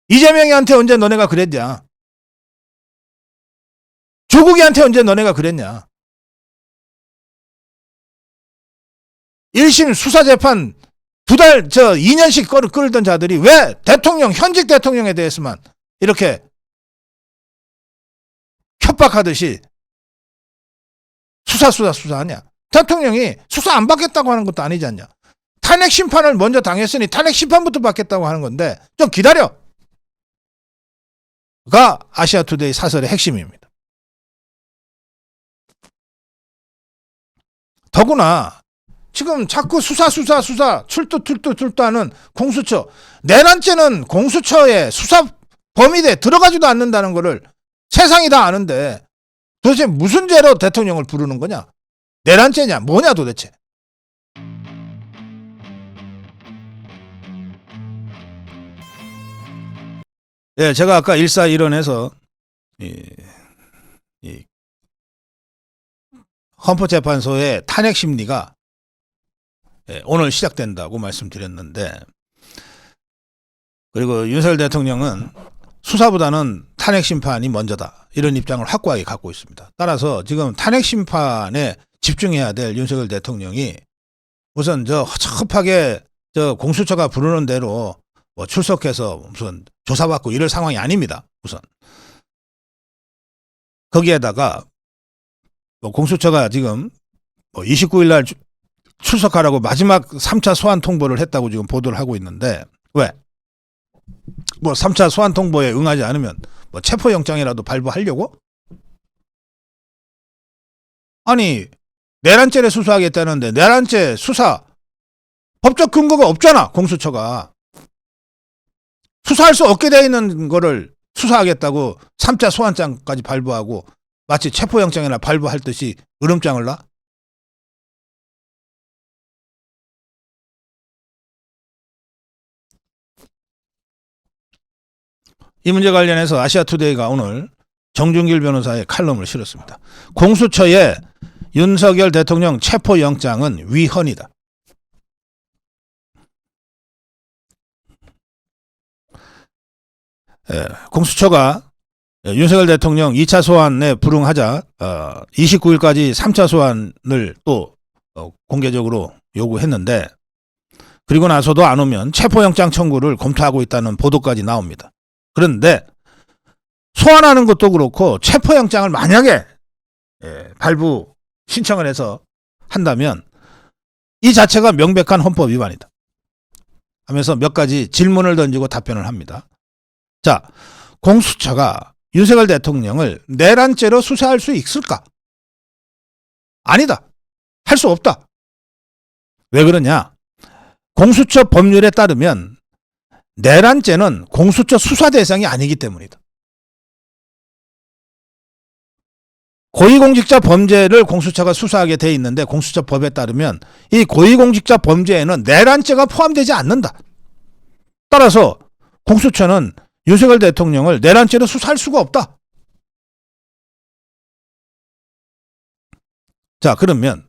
이재명이한테 언제 너네가 그랬냐? 조국이한테 언제 너네가 그랬냐? 1심 수사재판 2년씩 끌던 자들이 왜 현직 대통령에 대해서만 이렇게 협박하듯이 수사하냐? 대통령이 수사 안 받겠다고 하는 것도 아니지 않냐? 탄핵 심판을 먼저 당했으니 탄핵 심판부터 받겠다고 하는 건데 좀 기다려! 가 아시아투데이 사설의 핵심입니다. 더구나 지금 자꾸 수사 출두하는 공수처, 내란죄는 공수처의 수사 범위대에 들어가지도 않는다는 거를 세상이 다 아는데 도대체 무슨 죄로 대통령을 부르는 거냐? 내란죄냐? 뭐냐 도대체? 예, 제가 아까 1사1원에서 이 헌법재판소의 탄핵 심리가 오늘 시작된다고 말씀드렸는데, 그리고 윤석열 대통령은 수사보다는 탄핵 심판이 먼저다 이런 입장을 확고하게 갖고 있습니다. 따라서 지금 탄핵 심판에 집중해야 될 윤석열 대통령이 우선 허접하게 공수처가 부르는 대로 뭐 출석해서 무슨 조사받고 이럴 상황이 아닙니다. 우선 거기에다가 공수처가 지금 29일 날 출석하라고 마지막 3차 소환 통보를 했다고 지금 보도를 하고 있는데, 왜? 3차 소환 통보에 응하지 않으면 체포영장이라도 발부하려고? 아니, 내란죄를 수사하겠다는데 내란죄 수사 법적 근거가 없잖아. 공수처가 수사할 수 없게 돼 있는 거를 수사하겠다고 3차 소환장까지 발부하고 마치 체포영장이나 발부할 듯이 으름장을 놔? 이 문제 관련해서 아시아투데이가 오늘 정준길 변호사의 칼럼을 실었습니다. 공수처의 윤석열 대통령 체포영장은 위헌이다. 공수처가 윤석열 대통령 2차 소환에 불응하자 29일까지 3차 소환을 또 공개적으로 요구했는데, 그리고 나서도 안 오면 체포영장 청구를 검토하고 있다는 보도까지 나옵니다. 그런데 소환하는 것도 그렇고 체포영장을 만약에 발부 신청을 해서 한다면 이 자체가 명백한 헌법 위반이다 하면서 몇 가지 질문을 던지고 답변을 합니다. 자, 공수처가 윤석열 대통령을 내란죄로 수사할 수 있을까? 아니다. 할 수 없다. 왜 그러냐? 공수처 법률에 따르면 내란죄는 공수처 수사 대상이 아니기 때문이다. 고위공직자 범죄를 공수처가 수사하게 돼 있는데 공수처 법에 따르면 이 고위공직자 범죄에는 내란죄가 포함되지 않는다. 따라서 공수처는 윤석열 대통령을 내란죄로 수사할 수가 없다. 자, 그러면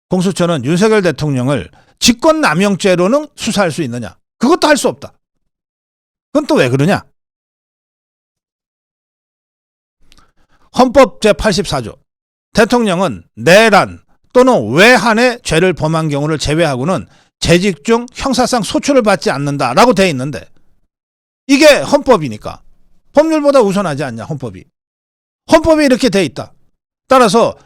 공수처는 윤석열 대통령을 직권남용죄로는 수사할 수 있느냐? 그것도 할 수 없다. 그건 또 왜 그러냐? 헌법 제84조 대통령은 내란 또는 외환의 죄를 범한 경우를 제외하고는 재직 중 형사상 소출을 받지 않는다라고 돼 있는데 이게 헌법이니까 법률보다 우선하지 않냐 헌법이. 헌법이 이렇게 돼 있다. 따라서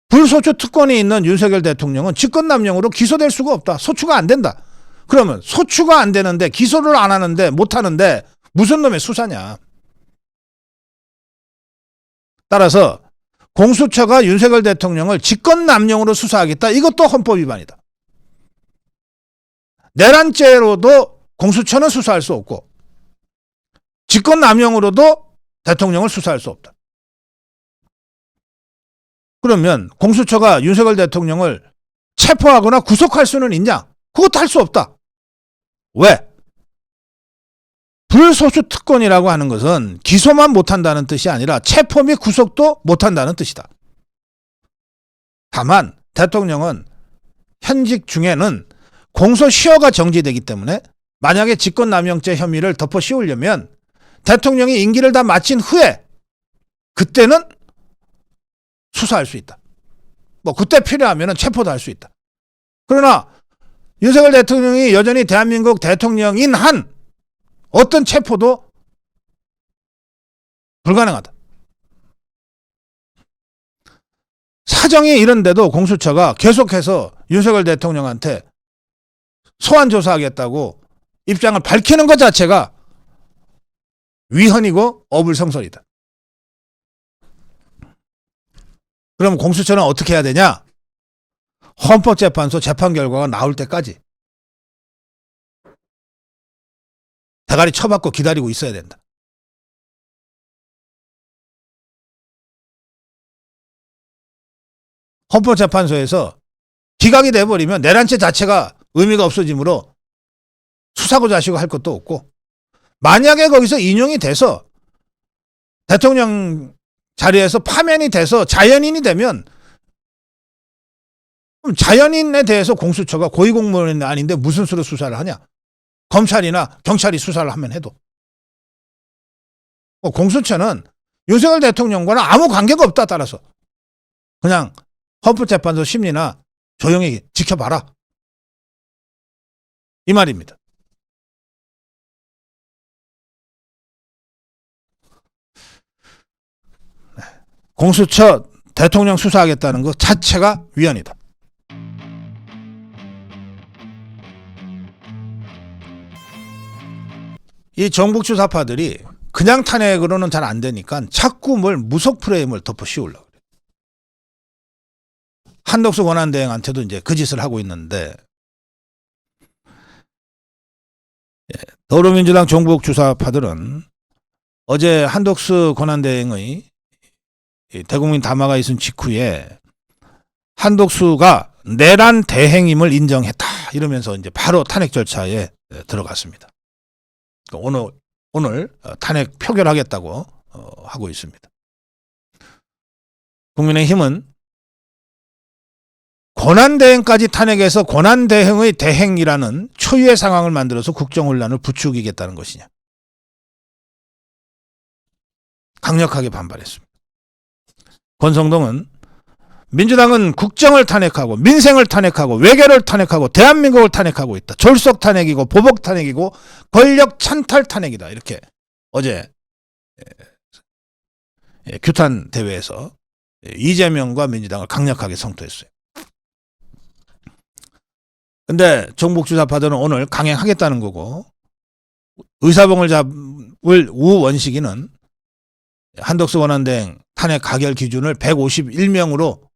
불소추 특권이 있는 윤석열 대통령은 직권남용으로 기소될 수가 없다. 소추가 안 된다. 그러면 소추가 안 되는데 기소를 안 하는데 못 하는데 무슨 놈의 수사냐. 따라서 공수처가 윤석열 대통령을 직권남용으로 수사하겠다. 이것도 헌법 위반이다. 내란죄로도 공수처는 수사할 수 없고 직권남용으로도 대통령을 수사할 수 없다. 그러면 공수처가 윤석열 대통령을 체포하거나 구속할 수는 있냐? 그것도 할 수 없다. 왜? 불소추 특권이라고 하는 것은 기소만 못한다는 뜻이 아니라 체포 및 구속도 못한다는 뜻이다. 다만 대통령은 현직 중에는 공소시효가 정지되기 때문에 만약에 직권남용죄 혐의를 덮어 씌우려면 대통령이 임기를 다 마친 후에 그때는 수사할 수 있다. 뭐 그때 필요하면 체포도 할 수 있다. 그러나 윤석열 대통령이 여전히 대한민국 대통령인 한 어떤 체포도 불가능하다. 사정이 이런데도 공수처가 계속해서 윤석열 대통령한테 소환 조사하겠다고 입장을 밝히는 것 자체가 위헌이고 어불성설이다. 그럼 공수처는 어떻게 해야 되냐? 헌법재판소 재판 결과가 나올 때까지 대가리 쳐박고 기다리고 있어야 된다. 헌법재판소에서 기각이 돼버리면 내란죄 자체가 의미가 없어지므로 수사고 자시고 할 것도 없고 만약에 거기서 인용이 돼서 대통령 자리에서 파면이 돼서 자연인이 되면 그럼 자연인에 대해서 공수처가 고위공무원이 아닌데 무슨 수로 수사를 하냐? 검찰이나 경찰이 수사를 하면 해도. 공수처는 윤석열 대통령과는 아무 관계가 없다. 따라서 그냥 헌법재판소 심리나 조용히 지켜봐라. 이 말입니다. 공수처 대통령 수사하겠다는 것 자체가 위헌이다. 이 정북 주사파들이 그냥 탄핵으로는 잘 안 되니까 자꾸 뭘 무속 프레임을 덮어 씌우려고 그래. 한덕수 권한대행한테도 이제 그 짓을 하고 있는데 더불어민주당 정북 주사파들은 어제 한덕수 권한대행의 대국민 담화가 있은 직후에 한덕수가 내란 대행임을 인정했다 이러면서 이제 바로 탄핵 절차에 들어갔습니다. 오늘 탄핵 표결하겠다고 하고 있습니다. 국민의힘은 권한대행까지 탄핵해서 권한대행의 대행이라는 초유의 상황을 만들어서 국정혼란을 부추기겠다는 것이냐. 강력하게 반발했습니다. 권성동은 민주당은 국정을 탄핵하고 민생을 탄핵하고 외교를 탄핵하고 대한민국을 탄핵하고 있다. 졸속 탄핵이고 보복 탄핵이고 권력 찬탈 탄핵이다. 이렇게 어제 규탄 대회에서 이재명과 민주당을 강력하게 성토했어요. 근데 정북 주사파들은 오늘 강행하겠다는 거고 의사봉을 잡을 우원식이는 한덕수 권한대행 탄핵 가결 기준을 151명으로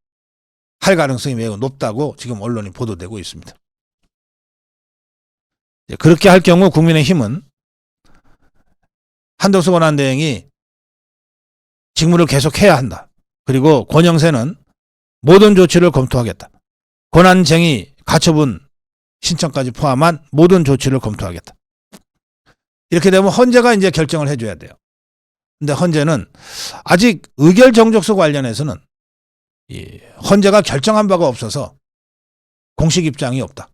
할 가능성이 매우 높다고 지금 언론이 보도되고 있습니다. 그렇게 할 경우 국민의힘은 한덕수 권한대행이 직무를 계속해야 한다. 그리고 권영세는 모든 조치를 검토하겠다. 권한쟁의 가처분 신청까지 포함한 모든 조치를 검토하겠다. 이렇게 되면 헌재가 이제 결정을 해줘야 돼요. 근데 헌재는 아직 의결 정족수 관련해서는 헌재가 결정한 바가 없어서 공식 입장이 없다.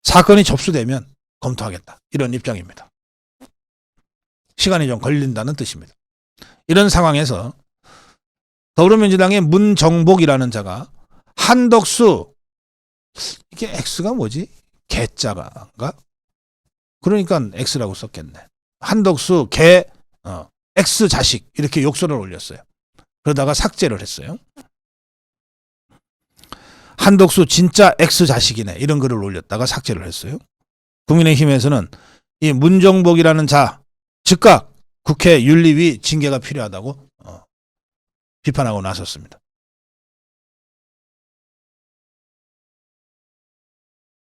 사건이 접수되면 검토하겠다. 이런 입장입니다. 시간이 좀 걸린다는 뜻입니다. 이런 상황에서 더불어민주당의 문정복이라는 자가 한덕수, 이게 X가 뭐지? 개자가인가? 그러니까 X라고 썼겠네. 한덕수 개 X 자식 이렇게 욕설을 올렸어요. 그러다가 삭제를 했어요. 한덕수 진짜 X 자식이네 이런 글을 올렸다가 삭제를 했어요. 국민의힘에서는 이 문정복이라는 자 즉각 국회 윤리위 징계가 필요하다고 비판하고 나섰습니다.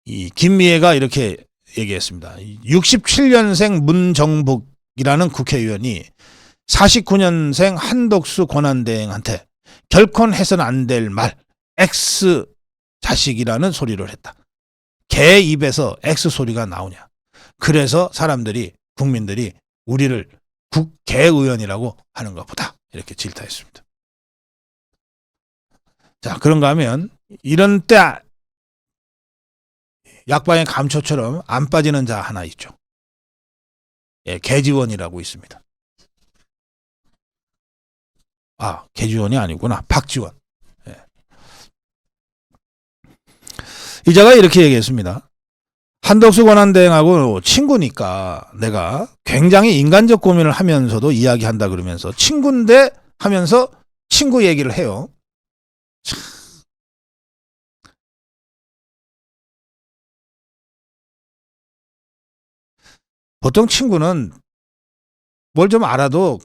이 김미애가 이렇게 얘기했습니다. 67년생 문정복이라는 국회의원이 49년생 한덕수 권한대행한테 결코 해서는 안 될 말 X 자식이라는 소리를 했다. 개 입에서 X 소리가 나오냐. 그래서 사람들이 국민들이 우리를 국개의원이라고 하는가 보다. 이렇게 질타했습니다. 자, 그런가 하면 이런 때 약방의 감초처럼 안 빠지는 자 하나 있죠. 예, 개지원이라고 있습니다. 아, 개지원이 아니구나. 박지원. 예. 이 자가 이렇게 얘기했습니다. 한덕수 권한대행하고 친구니까 내가 굉장히 인간적 고민을 하면서도 이야기한다 그러면서 친구인데 하면서 친구 얘기를 해요. 참. 보통 친구는 뭘 좀 알아도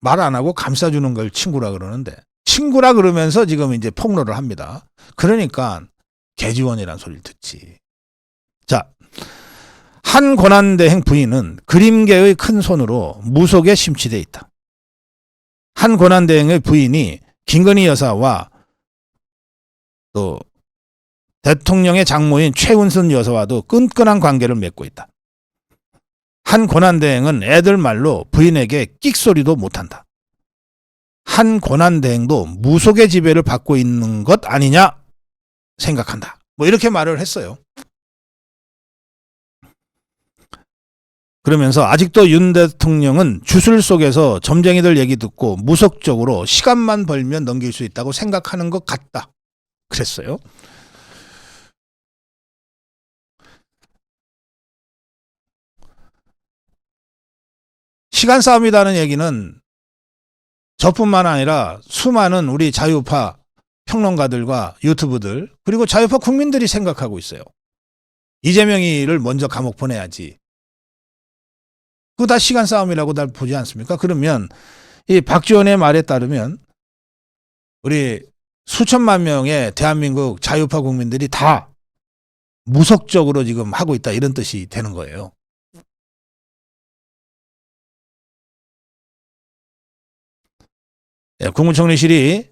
말 안 하고 감싸주는 걸 친구라 그러는데 친구라 그러면서 지금 이제 폭로를 합니다. 그러니까 개지원이란 소리를 듣지. 자, 한 권한대행 부인은 그림계의 큰 손으로 무속에 심취돼 있다. 한 권한대행의 부인이 김건희 여사와 또 대통령의 장모인 최은순 여사와도 끈끈한 관계를 맺고 있다. 한 권한대행은 애들 말로 부인에게 끽소리도 못한다. 한 권한대행도 무속의 지배를 받고 있는 것 아니냐 생각한다. 뭐 이렇게 말을 했어요. 그러면서 아직도 윤 대통령은 주술 속에서 점쟁이들 얘기 듣고 무속적으로 시간만 벌면 넘길 수 있다고 생각하는 것 같다. 그랬어요. 시간 싸움이라는 얘기는 저뿐만 아니라 수많은 우리 자유파 평론가들과 유튜브들 그리고 자유파 국민들이 생각하고 있어요. 이재명이를 먼저 감옥 보내야지. 그거 다 시간 싸움이라고 다 보지 않습니까? 그러면 이 박지원의 말에 따르면 우리 수천만 명의 대한민국 자유파 국민들이 다 무속적으로 지금 하고 있다 이런 뜻이 되는 거예요. 네, 국무총리실이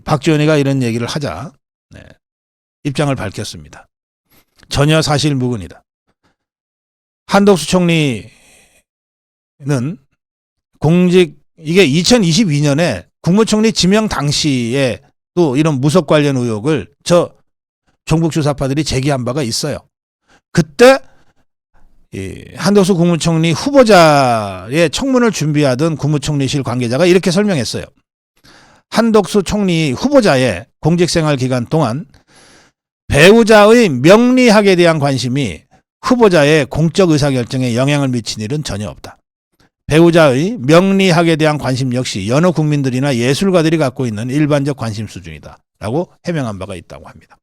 박지원이가 이런 얘기를 하자 입장을 밝혔습니다. 전혀 사실 무근이다. 한덕수 총리는 이게 2022년에 국무총리 지명 당시에 또 이런 무속 관련 의혹을 저 종북 주사파들이 제기한 바가 있어요. 그때 한덕수 국무총리 후보자의 청문을 준비하던 국무총리실 관계자가 이렇게 설명했어요. 한덕수 총리 후보자의 공직생활 기간 동안 배우자의 명리학에 대한 관심이 후보자의 공적 의사결정에 영향을 미친 일은 전혀 없다. 배우자의 명리학에 대한 관심 역시 여느 국민들이나 예술가들이 갖고 있는 일반적 관심 수준이다. 라고 해명한 바가 있다고 합니다.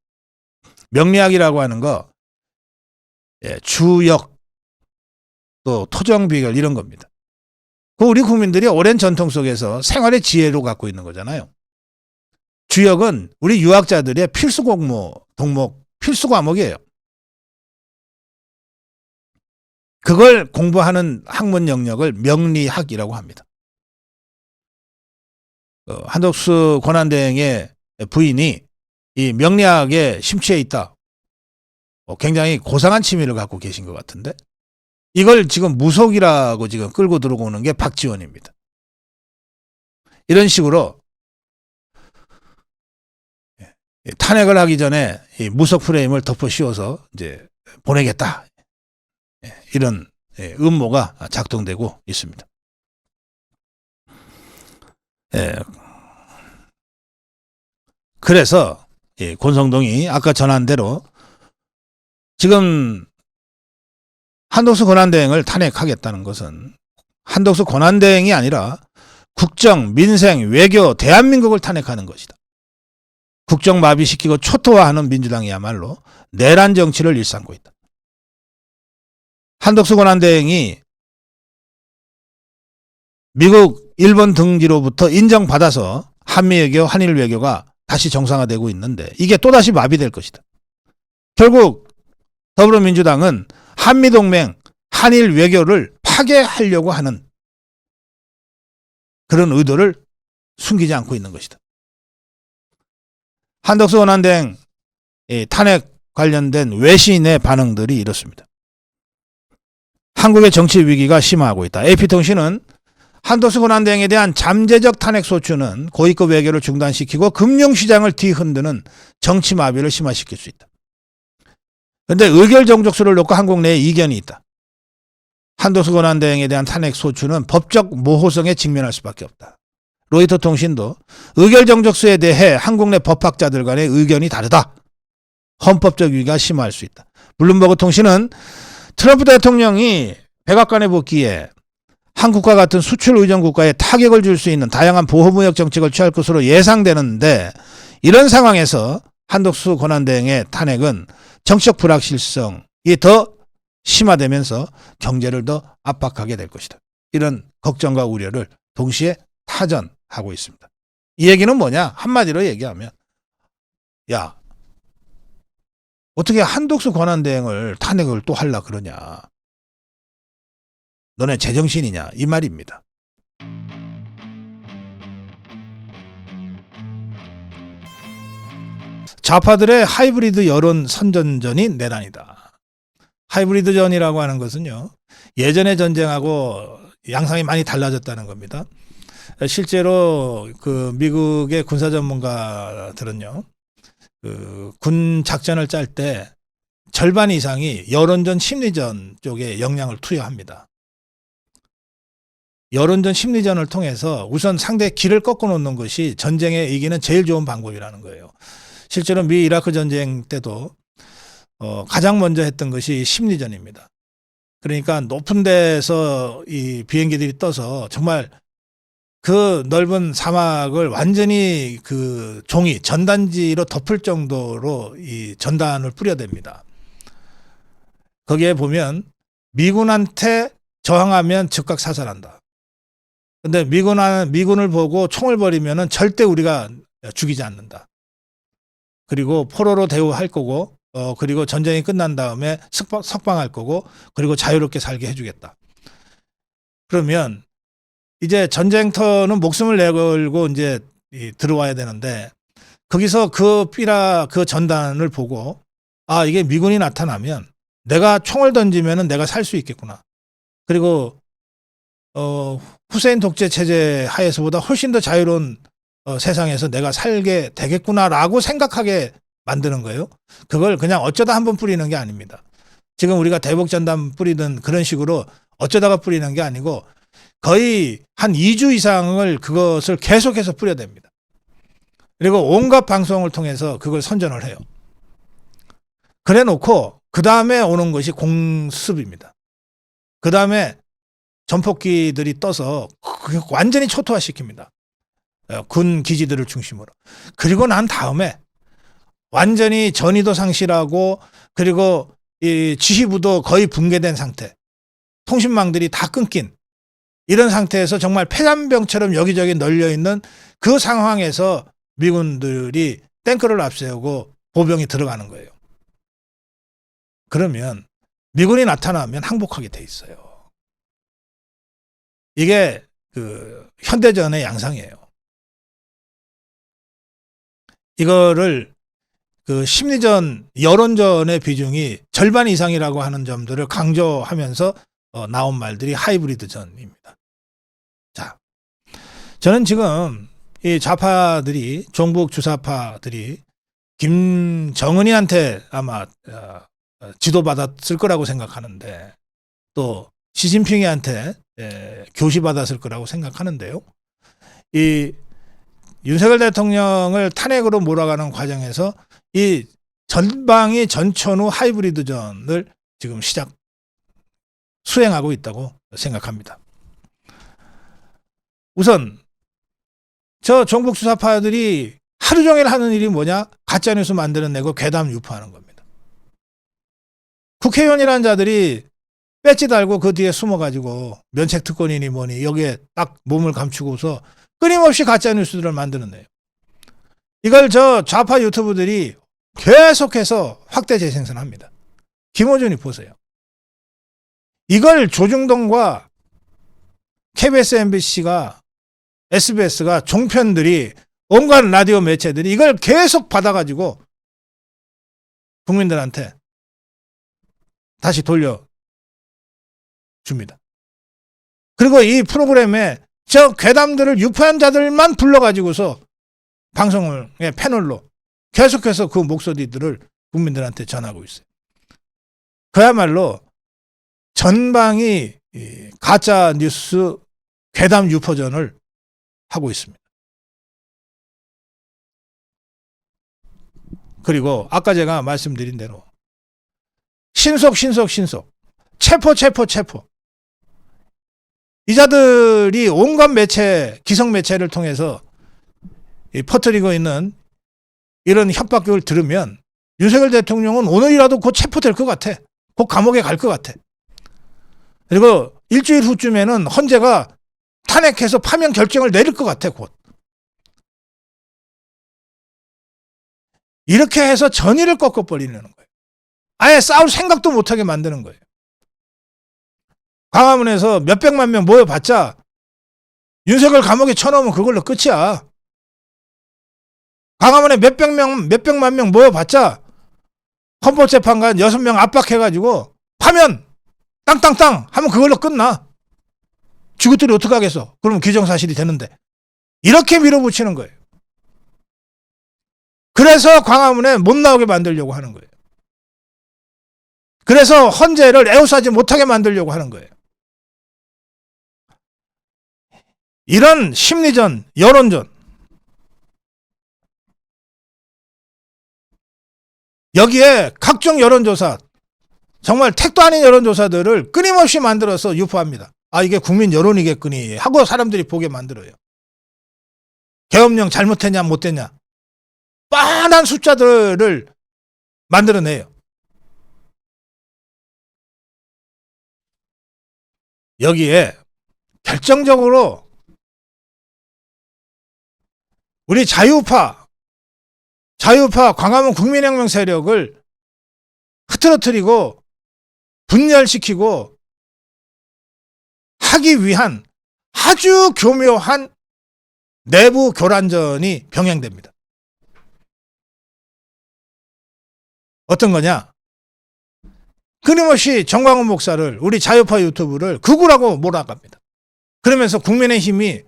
명리학이라고 하는 거 주역 또 토정 비결 이런 겁니다. 그 우리 국민들이 오랜 전통 속에서 생활의 지혜로 갖고 있는 거잖아요. 주역은 우리 유학자들의 필수 동목, 필수 과목이에요. 그걸 공부하는 학문 영역을 명리학이라고 합니다. 한덕수 권한대행의 부인이 이 명리학에 심취해 있다. 굉장히 고상한 취미를 갖고 계신 것 같은데 이걸 지금 무속이라고 지금 끌고 들어오는 게 박지원입니다. 이런 식으로 탄핵을 하기 전에 이 무속 프레임을 덮어 씌워서 이제 보내겠다. 이런 음모가 작동되고 있습니다. 그래서 권성동이 아까 전한 대로 지금 한덕수 권한대행을 탄핵하겠다는 것은 한덕수 권한대행이 아니라 국정, 민생, 외교, 대한민국을 탄핵하는 것이다. 국정 마비시키고 초토화하는 민주당이야말로 내란 정치를 일삼고 있다. 한덕수 권한대행이 미국, 일본 등지로부터 인정받아서 한미외교, 한일외교가 다시 정상화되고 있는데 이게 또다시 마비될 것이다. 결국 더불어민주당은 한미동맹, 한일외교를 파괴하려고 하는 그런 의도를 숨기지 않고 있는 것이다. 한덕수 권한대행 탄핵 관련된 외신의 반응들이 이렇습니다. 한국의 정치 위기가 심화하고 있다. AP통신은 한덕수 권한대행에 대한 잠재적 탄핵 소추는 고위급 외교를 중단시키고 금융시장을 뒤흔드는 정치 마비를 심화시킬 수 있다. 그런데 의결 정족수를 놓고 한국 내에 이견이 있다. 한덕수 권한대행에 대한 탄핵 소추는 법적 모호성에 직면할 수밖에 없다. 로이터 통신도 의결 정족수에 대해 한국 내 법학자들 간의 의견이 다르다. 헌법적 위기가 심화할 수 있다. 블룸버그 통신은 트럼프 대통령이 백악관에 복귀해 한국과 같은 수출 의존 국가에 타격을 줄 수 있는 다양한 보호무역 정책을 취할 것으로 예상되는데 이런 상황에서 한덕수 권한대행의 탄핵은 정치적 불확실성이 더 심화되면서 경제를 더 압박하게 될 것이다. 이런 걱정과 우려를 동시에 타전하고 있습니다. 이 얘기는 뭐냐? 한마디로 얘기하면 야, 어떻게 한덕수 권한대행을 탄핵을 또 하려 그러냐? 너네 제정신이냐? 이 말입니다. 좌파들의 하이브리드 여론 선전전이 내란이다. 하이브리드전이라고 하는 것은요, 예전의 전쟁하고 양상이 많이 달라졌다는 겁니다. 실제로 그 미국의 군사 전문가들은요, 그 군 작전을 짤 때 절반 이상이 여론전, 심리전 쪽에 역량을 투여합니다. 여론전, 심리전을 통해서 우선 상대의 길을 꺾어 놓는 것이 전쟁에 이기는 제일 좋은 방법이라는 거예요. 실제로 미 이라크 전쟁 때도 가장 먼저 했던 것이 심리전입니다. 그러니까 높은 데서 이 비행기들이 떠서 정말 그 넓은 사막을 완전히 그 종이 전단지로 덮을 정도로 이 전단을 뿌려댑니다. 거기에 보면 미군한테 저항하면 즉각 사살한다. 근데 미군을 보고 총을 버리면은 절대 우리가 죽이지 않는다. 그리고 포로로 대우할 거고, 그리고 전쟁이 끝난 다음에 석방할 거고, 그리고 자유롭게 살게 해주겠다. 그러면 이제 전쟁터는 목숨을 내걸고 이제 들어와야 되는데, 거기서 그 전단을 보고, 아, 이게 미군이 나타나면 내가 총을 던지면은 내가 살 수 있겠구나. 그리고 후세인 독재 체제 하에서보다 훨씬 더 자유로운 세상에서 내가 살게 되겠구나라고 생각하게 만드는 거예요. 그걸 그냥 어쩌다 한번 뿌리는 게 아닙니다. 지금 우리가 대북전단 뿌리던 그런 식으로 어쩌다가 뿌리는 게 아니고 거의 한 2주 이상을 그것을 계속해서 뿌려댑니다. 그리고 온갖 방송을 통해서 그걸 선전을 해요. 그래 놓고 그 다음에 오는 것이 공습입니다. 그 다음에 전폭기들이 떠서 완전히 초토화시킵니다. 군 기지들을 중심으로. 그리고 난 다음에 완전히 전의도 상실하고 그리고 이 지휘부도 거의 붕괴된 상태. 통신망들이 다 끊긴 이런 상태에서 정말 폐잔병처럼 여기저기 널려있는 그 상황에서 미군들이 탱크를 앞세우고 보병이 들어가는 거예요. 그러면 미군이 나타나면 항복하게 돼 있어요. 이게 그 현대전의 양상이에요. 이거를 그 심리전, 여론전의 비중이 절반 이상이라고 하는 점들을 강조하면서 나온 말들이 하이브리드전입니다. 자, 저는 지금 이 좌파들이, 종북 주사파들이 김정은이한테 아마 지도받았을 거라고 생각하는데 또 시진핑이한테 교시받았을 거라고 생각하는데요. 이 윤석열 대통령을 탄핵으로 몰아가는 과정에서 이 전방위 전천후 하이브리드전을 지금 수행하고 있다고 생각합니다. 우선 저 종북 수사파들이 하루 종일 하는 일이 뭐냐? 가짜뉴스 만들어내고 괴담 유포하는 겁니다. 국회의원이라는 자들이 배지 달고 그 뒤에 숨어가지고 면책 특권이니 뭐니 여기에 딱 몸을 감추고서 끊임없이 가짜뉴스들을 만들어내요. 이걸 저 좌파 유튜브들이 계속해서 확대 재생산합니다. 김어준이 보세요. 이걸 조중동과 KBS, MBC가 SBS가 종편들이 온갖 라디오 매체들이 이걸 계속 받아가지고 국민들한테 다시 돌려줍니다. 그리고 이 프로그램에 저 괴담들을 유포한 자들만 불러가지고서 방송을 패널로 계속해서 그 목소리들을 국민들한테 전하고 있어요. 그야말로 전방위 가짜 뉴스 괴담 유포전을 하고 있습니다. 그리고 아까 제가 말씀드린 대로 신속 체포 이 자들이 온갖 매체 기성 매체를 통해서 퍼뜨리고 있는 이런 협박을 들으면 윤석열 대통령은 오늘이라도 곧 체포될 것 같아. 곧 감옥에 갈 것 같아. 그리고 일주일 후쯤에는 헌재가 탄핵해서 파면 결정을 내릴 것 같아. 곧. 이렇게 해서 전의를 꺾어버리는 거예요. 아예 싸울 생각도 못하게 만드는 거예요. 광화문에서 몇백만 명 모여봤자 윤석열 감옥에 쳐넣으면 그걸로 끝이야. 광화문에 몇백만 명 모여봤자 헌법재판관 6명 압박해가지고 파면 땅땅땅 하면 그걸로 끝나. 죽었더니 어떡하겠어. 그러면 기정사실이 되는데. 이렇게 밀어붙이는 거예요. 그래서 광화문에 못 나오게 만들려고 하는 거예요. 그래서 헌재를 에워싸지 못하게 만들려고 하는 거예요. 이런 심리전, 여론전, 여기에 각종 여론조사, 정말 택도 아닌 여론조사들을 끊임없이 만들어서 유포합니다. 아, 이게 국민 여론이겠거니 하고 사람들이 보게 만들어요. 계엄령 잘못했냐 못했냐 뻔한 숫자들을 만들어내요. 여기에 결정적으로 우리 자유파 광화문 국민혁명 세력을 흐트러뜨리고 분열시키고 하기 위한 아주 교묘한 내부 교란전이 병행됩니다. 어떤 거냐? 끊임없이 정광훈 목사를 우리 자유파 유튜브를 극우라고 몰아갑니다. 그러면서 국민의힘이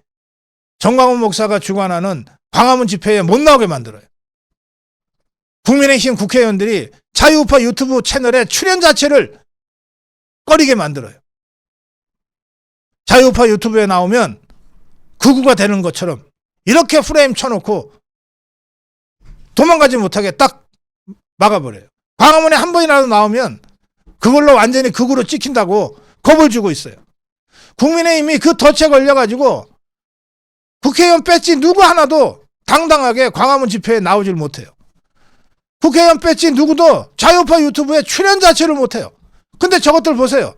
정광훈 목사가 주관하는 광화문 집회에 못 나오게 만들어요. 국민의힘 국회의원들이 자유파 유튜브 채널에 출연 자체를 꺼리게 만들어요. 자유파 유튜브에 나오면 극우가 되는 것처럼 이렇게 프레임 쳐놓고 도망가지 못하게 딱 막아버려요. 광화문에 한 번이라도 나오면 그걸로 완전히 극우로 찍힌다고 겁을 주고 있어요. 국민의힘이 그 덫에 걸려가지고 국회의원 배지 누구 하나도 당당하게 광화문 집회에 나오질 못해요. 국회의원 배지 누구도 자유파 유튜브에 출연 자체를 못해요. 근데 저것들 보세요.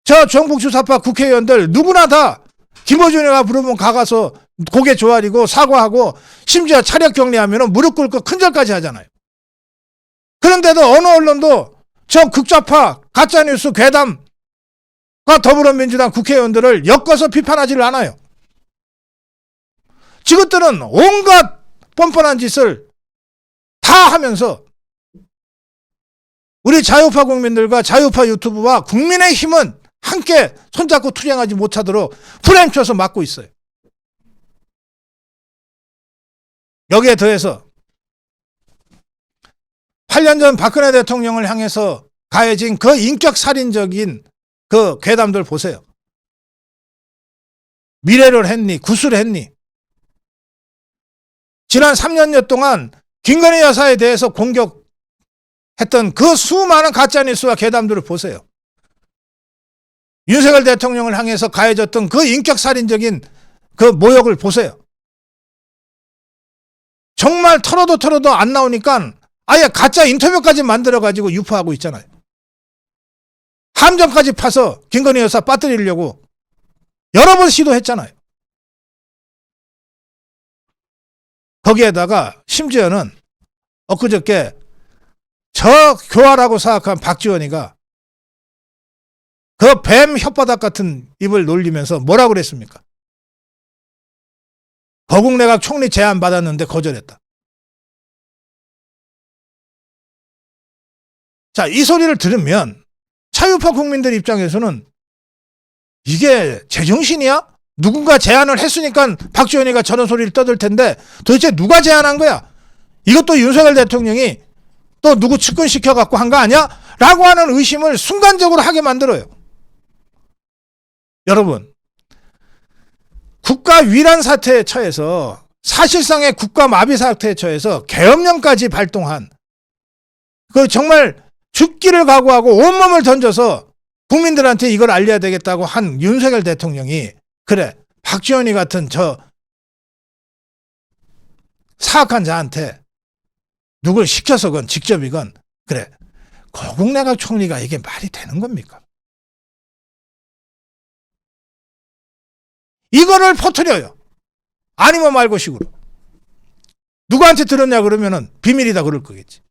저 종북주사파 국회의원들 누구나 다 김어준이가 부르면 가서 고개 조아리고 사과하고 심지어 차력 격리하면 무릎 꿇고 큰절까지 하잖아요. 그런데도 어느 언론도 저 극좌파 가짜뉴스 괴담과 더불어민주당 국회의원들을 엮어서 비판하지를 않아요. 지것들은 온갖 뻔뻔한 짓을 다 하면서 우리 자유파 국민들과 자유파 유튜브와 국민의힘은 함께 손잡고 투쟁하지 못하도록 프레임 쳐서 막고 있어요. 여기에 더해서 8년 전 박근혜 대통령을 향해서 가해진 그 인격살인적인 그 괴담들 보세요. 미래를 했니? 구슬을 했니? 지난 3년여 동안 김건희 여사에 대해서 공격했던 그 수많은 가짜뉴스와 괴담들을 보세요. 윤석열 대통령을 향해서 가해졌던 그 인격살인적인 그 모욕을 보세요. 정말 털어도 안 나오니까 아예 가짜 인터뷰까지 만들어가지고 유포하고 있잖아요. 함정까지 파서 김건희 여사 빠뜨리려고 여러 번 시도했잖아요. 거기에다가 심지어는 엊그저께 저 교활하고 사악한 박지원이가 그 뱀 혓바닥 같은 입을 놀리면서 뭐라고 그랬습니까? 거국내각 총리 제안 받았는데 거절했다. 자, 이 소리를 들으면 차유파 국민들 입장에서는 이게 제정신이야? 누군가 제안을 했으니까 박지원이가 저런 소리를 떠들 텐데 도대체 누가 제안한 거야? 이것도 윤석열 대통령이 또 누구 측근시켜갖고 한 거 아니야? 라고 하는 의심을 순간적으로 하게 만들어요. 여러분, 국가 위란 사태에 처해서 사실상의 국가 마비 사태에 처해서 계엄령까지 발동한 그 정말 죽기를 각오하고 온몸을 던져서 국민들한테 이걸 알려야 되겠다고 한 윤석열 대통령이 그래 박지원이 같은 저 사악한 자한테 누굴 시켜서건 직접이건 그래 거국내각 총리가 이게 말이 되는 겁니까? 이거를 퍼뜨려요. 아니면 말고 식으로. 누구한테 들었냐 그러면은 비밀이다 그럴 거겠지.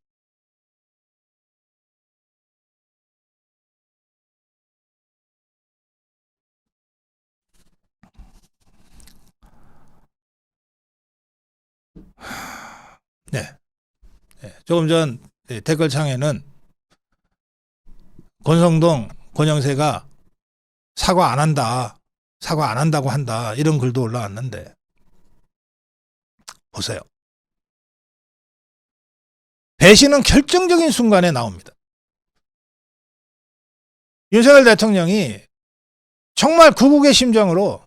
네. 조금 전 댓글창에는 권성동, 권영세가 사과 안 한다. 사과 안 한다고 한다. 이런 글도 올라왔는데 보세요. 배신은 결정적인 순간에 나옵니다. 윤석열 대통령이 정말 구국의 심정으로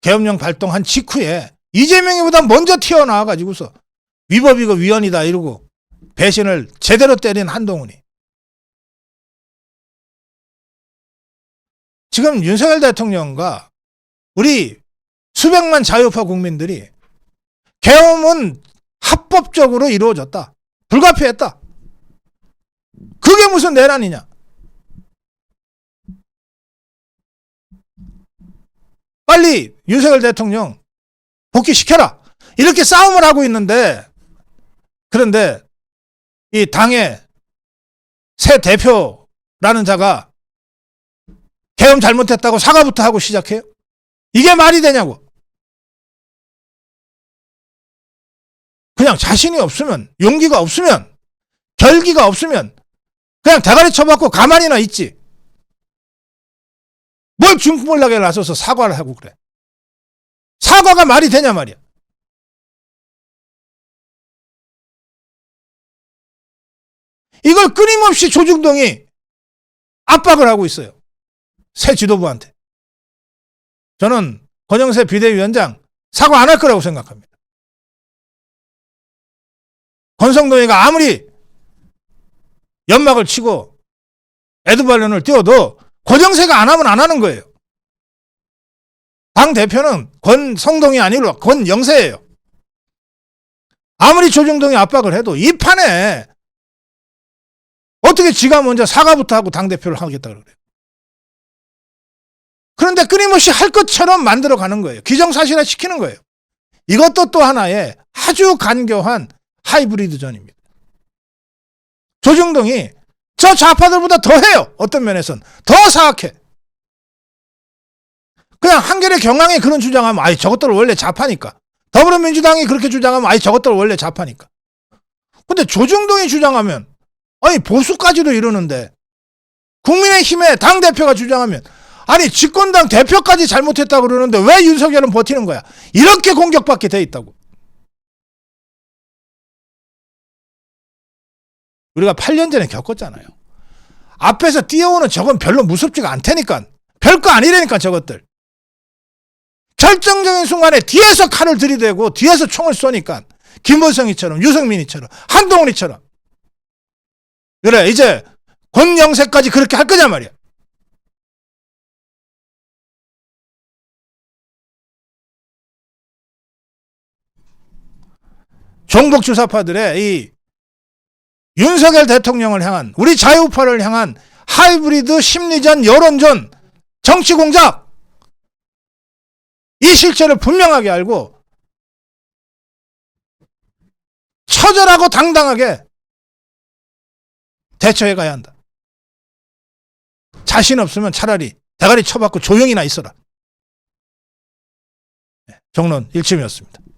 계엄령 발동한 직후에 이재명이보다 먼저 튀어나와가지고서 위법이고 위헌이다 이러고 배신을 제대로 때린 한동훈이 지금 윤석열 대통령과 우리 수백만 자유파 국민들이 계엄은 합법적으로 이루어졌다. 불가피했다. 그게 무슨 내란이냐. 빨리 윤석열 대통령 복귀시켜라. 이렇게 싸움을 하고 있는데 그런데 이 당의 새 대표라는 자가 계엄 잘못했다고 사과부터 하고 시작해요? 이게 말이 되냐고. 그냥 자신이 없으면 용기가 없으면 결기가 없으면 그냥 대가리 쳐박고 가만히나 있지. 뭘 중구몰락에 나서서 사과를 하고 그래. 사과가 말이 되냐 말이야. 이걸 끊임없이 조중동이 압박을 하고 있어요. 새 지도부한테. 저는 권영세 비대위원장 사과 안 할 거라고 생각합니다. 권성동이가 아무리 연막을 치고 에드발론을 띄워도 권영세가 안 하면 안 하는 거예요. 당 대표는 권성동이 아니고 권영세예요. 아무리 조중동이 압박을 해도 이 판에 어떻게 지가 먼저 사과부터 하고 당 대표를 하겠다고 그래요. 그런데 끊임없이 할 것처럼 만들어가는 거예요. 기정사실화 시키는 거예요. 이것도 또 하나의 아주 간교한 하이브리드전입니다. 조중동이 저 좌파들보다 더 해요. 어떤 면에서는 더 사악해. 그냥 한겨레 경향이 그런 주장하면 아이 저것들 원래 좌파니까. 더불어민주당이 그렇게 주장하면 아이 저것들 원래 좌파니까. 근데 조중동이 주장하면 아니 보수까지도 이러는데 국민의힘의 당대표가 주장하면 아니 집권당 대표까지 잘못했다고 그러는데 왜 윤석열은 버티는 거야. 이렇게 공격받게 돼 있다고. 우리가 8년 전에 겪었잖아요. 앞에서 뛰어오는 저건 별로 무섭지가 않다니까. 별거 아니라니까 저것들. 결정적인 순간에 뒤에서 칼을 들이대고 뒤에서 총을 쏘니까 김보성이처럼 유승민이처럼 한동훈이처럼 그래 이제 권영세까지 그렇게 할 거냐 말이야. 종북 주사파들의 이 윤석열 대통령을 향한 우리 자유파를 향한 하이브리드 심리전 여론전 정치 공작 이 실체를 분명하게 알고 처절하고 당당하게 대처해 가야 한다. 자신 없으면 차라리 대가리 쳐박고 조용히나 있어라. 정론 일침이었습니다.